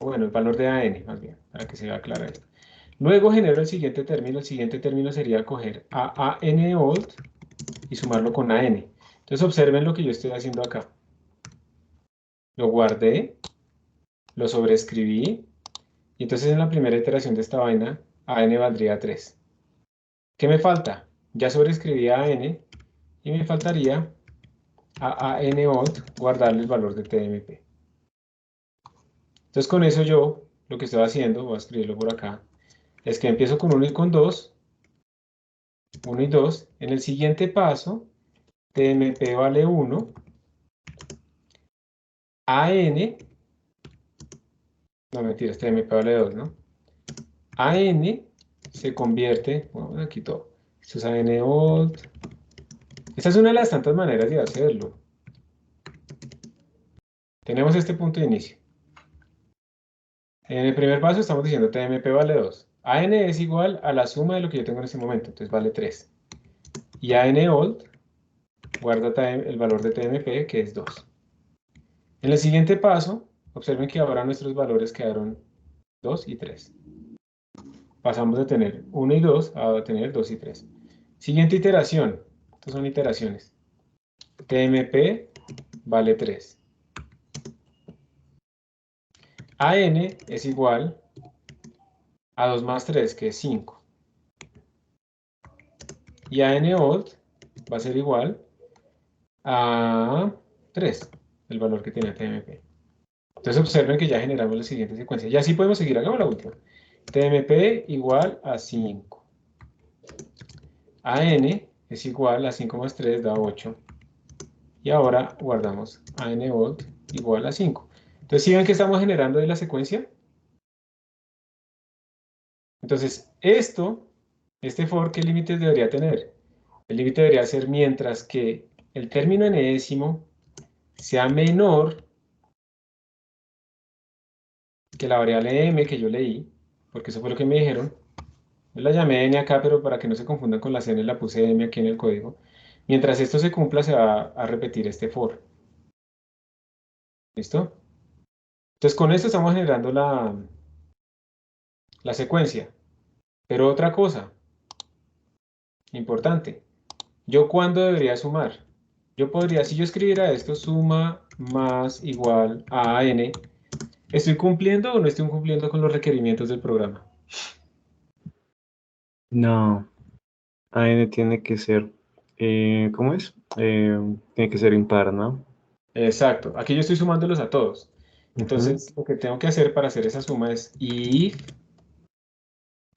bueno, el valor de AN, más bien, para que se vea clara esto. Luego genero el siguiente término sería coger a ANOLD y sumarlo con AN. Entonces observen lo que yo estoy haciendo acá. Lo guardé, lo sobreescribí, y entonces en la primera iteración de esta vaina, AN valdría 3. ¿Qué me falta? Ya sobreescribí a AN, y me faltaría a ANOLD guardarle el valor de TMP. Entonces con eso yo, lo que estoy haciendo, voy a escribirlo por acá, es que empiezo con 1 y con 2, 1 y 2. En el siguiente paso, TMP vale 1, AN No, mentira, este TMP vale 2, ¿no? AN se convierte, bueno, aquí todo. Esto es AN old. Esta es una de las tantas maneras de hacerlo. Tenemos este punto de inicio. En el primer paso estamos diciendo TMP vale 2. AN es igual a la suma de lo que yo tengo en este momento, entonces vale 3. Y AN old guarda el valor de TMP, que es 2. En el siguiente paso, observen que ahora nuestros valores quedaron 2 y 3. Pasamos de tener 1 y 2 a tener 2 y 3. Siguiente iteración. Estas son iteraciones. TMP vale 3. AN es igual a 2 más 3, que es 5. Y AN old va a ser igual a 3, el valor que tiene TMP. Entonces observen que ya generamos la siguiente secuencia. Y así podemos seguir. Hagamos la última. TMP igual a 5. AN es igual a 5 más 3 da 8. Y ahora guardamos AN old igual a 5. Entonces, ¿sí ven que estamos generando de la secuencia? Entonces, este for, ¿qué límites debería tener? El límite debería ser mientras que el término enésimo sea menor que la variable m que yo leí, porque eso fue lo que me dijeron. Yo la llamé n acá, pero para que no se confundan con las n, la puse m aquí en el código. Mientras esto se cumpla, se va a repetir este for. ¿Listo? Entonces, con esto estamos generando la secuencia. Pero otra cosa importante, ¿yo cuándo debería sumar? Yo podría, si yo escribiera esto, suma más igual a n, ¿estoy cumpliendo o no estoy cumpliendo con los requerimientos del programa? No, AN tiene que ser, ¿cómo es? Tiene que ser impar, ¿no? Exacto, aquí yo estoy sumándolos a todos. Entonces, lo que tengo que hacer para hacer esa suma es if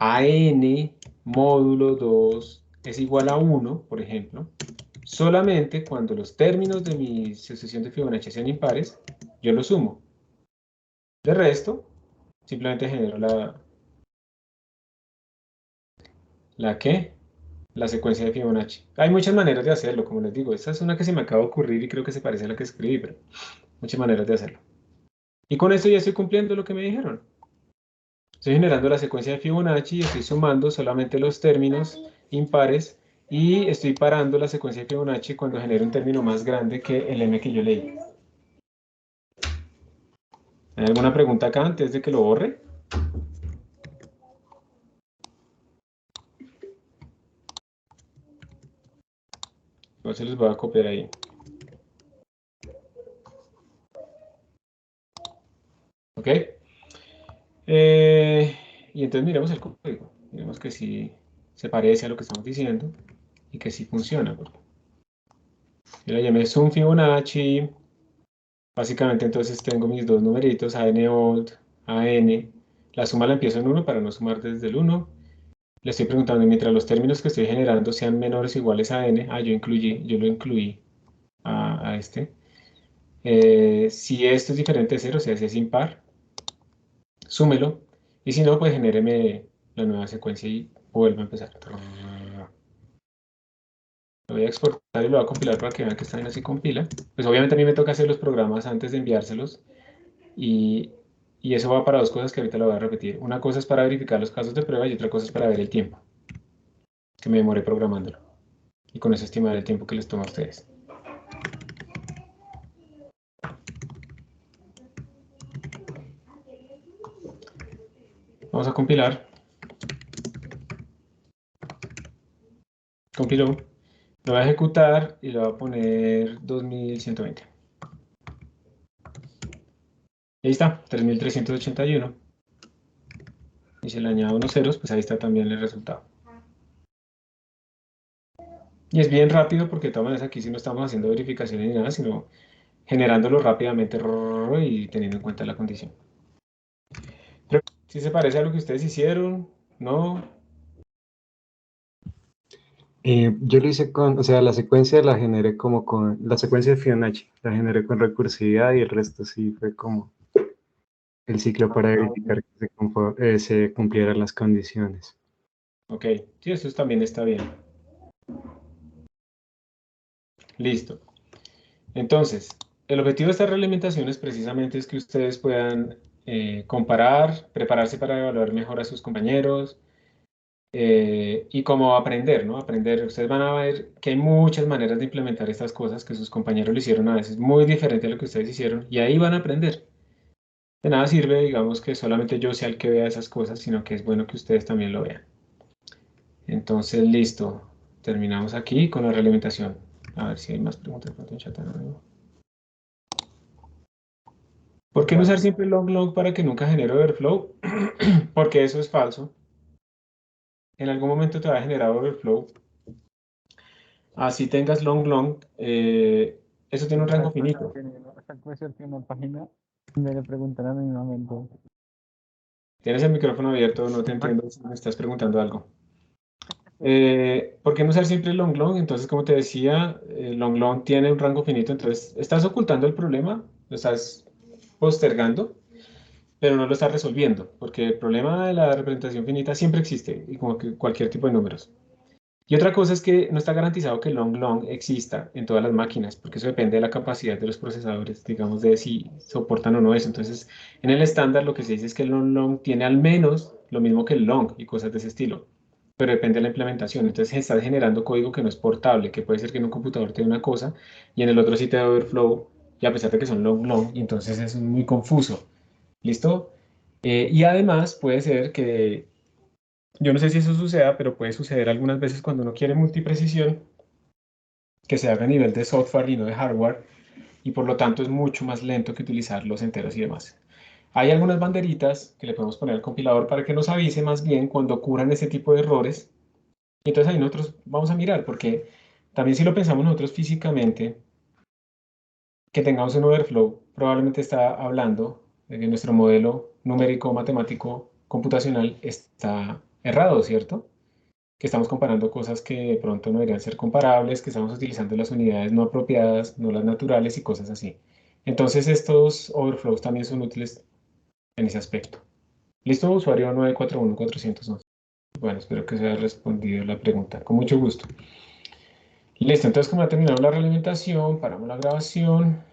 AN módulo 2 es igual a 1, por ejemplo, solamente cuando los términos de mi sucesión de Fibonacci sean impares, yo los sumo. De resto, simplemente genero la secuencia de Fibonacci. Hay muchas maneras de hacerlo, como les digo. Esta es una que se me acaba de ocurrir y creo que se parece a la que escribí, pero muchas maneras de hacerlo. Y con esto ya estoy cumpliendo lo que me dijeron. Estoy generando la secuencia de Fibonacci y estoy sumando solamente los términos impares y estoy parando la secuencia de Fibonacci cuando genere un término más grande que el m que yo leí. ¿Hay alguna pregunta acá antes de que lo borre? No se les voy a copiar ahí. ¿Ok? Y entonces miremos el código. Miremos que sí se parece a lo que estamos diciendo y que sí funciona. Yo le llamé Sum Fibonacci. Básicamente entonces tengo mis dos numeritos, AN old, AN. La suma la empiezo en 1 para no sumar desde el 1. Le estoy preguntando, mientras los términos que estoy generando sean menores o iguales a n, yo lo incluí a este. Si esto es diferente de 0, o sea, si es impar, súmelo. Y si no, pues genéreme la nueva secuencia y vuelvo a empezar. Lo voy a exportar y lo voy a compilar para que vean que esta vaina así compila. Pues obviamente a mí me toca hacer los programas antes de enviárselos. Y eso va para dos cosas que ahorita lo voy a repetir. Una cosa es para verificar los casos de prueba y otra cosa es para ver el tiempo que me demoré programándolo. Y con eso estimar el tiempo que les toma a ustedes. Vamos a compilar. Compiló. Lo voy a ejecutar y le voy a poner 2120. Y ahí está, 3381. Y si le añado unos ceros, pues ahí está también el resultado. Y es bien rápido porque de todas maneras aquí sí no estamos haciendo verificaciones ni nada, sino generándolo rápidamente y teniendo en cuenta la condición. Pero si se parece a lo que ustedes hicieron, ¿no? Yo lo hice con, o sea, la secuencia la generé como con, la secuencia de Fibonacci, la generé con recursividad y el resto sí fue como el ciclo para verificar que se cumplieran las condiciones. Ok, sí, eso también está bien. Listo. Entonces, el objetivo de esta realimentación es precisamente es que ustedes puedan comparar, prepararse para evaluar mejor a sus compañeros y como aprender, ¿no? Aprender. Ustedes van a ver que hay muchas maneras de implementar estas cosas que sus compañeros lo hicieron a veces muy diferente a lo que ustedes hicieron y ahí van a aprender. De nada sirve, digamos, que solamente yo sea el que vea esas cosas, sino que es bueno que ustedes también lo vean. Entonces, listo. Terminamos aquí con la realimentación. A ver si hay más preguntas en el chat anónimo. ¿Por qué no usar siempre long para que nunca genere overflow? Porque eso es falso. En algún momento te va a generar overflow. Así tengas long, eso tiene un rango finito. Tiene una página donde le preguntan anónimamente. Tienes el micrófono abierto, no te entiendo si me estás preguntando algo. ¿Por qué no usar siempre long? Entonces, como te decía, long tiene un rango finito, entonces estás ocultando el problema, lo estás postergando, pero no lo estás resolviendo, porque el problema de la representación finita siempre existe, y como que cualquier tipo de números. Y otra cosa es que no está garantizado que long exista en todas las máquinas, porque eso depende de la capacidad de los procesadores, digamos, de si soportan o no eso. Entonces, en el estándar lo que se dice es que el long tiene al menos lo mismo que el long y cosas de ese estilo, pero depende de la implementación. Entonces, estás generando código que no es portable, que puede ser que en un computador te dé una cosa y en el otro sí te da overflow, y a pesar de que son long, y entonces es muy confuso. ¿Listo? Y además puede ser que yo no sé si eso suceda, pero puede suceder algunas veces cuando uno quiere multiprecisión, que se haga a nivel de software y no de hardware, y por lo tanto es mucho más lento que utilizar los enteros y demás. Hay algunas banderitas que le podemos poner al compilador para que nos avise más bien cuando ocurran ese tipo de errores. Y entonces ahí nosotros vamos a mirar, porque también si lo pensamos nosotros físicamente, que tengamos un overflow, probablemente está hablando de que nuestro modelo numérico, matemático, computacional está errado, ¿cierto? Que estamos comparando cosas que de pronto no deberían ser comparables, que estamos utilizando las unidades no apropiadas, no las naturales y cosas así. Entonces estos overflows también son útiles en ese aspecto. ¿Listo, usuario 941411? Bueno, espero que se haya respondido la pregunta. Con mucho gusto. Listo, entonces como ya terminamos la realimentación, paramos la grabación.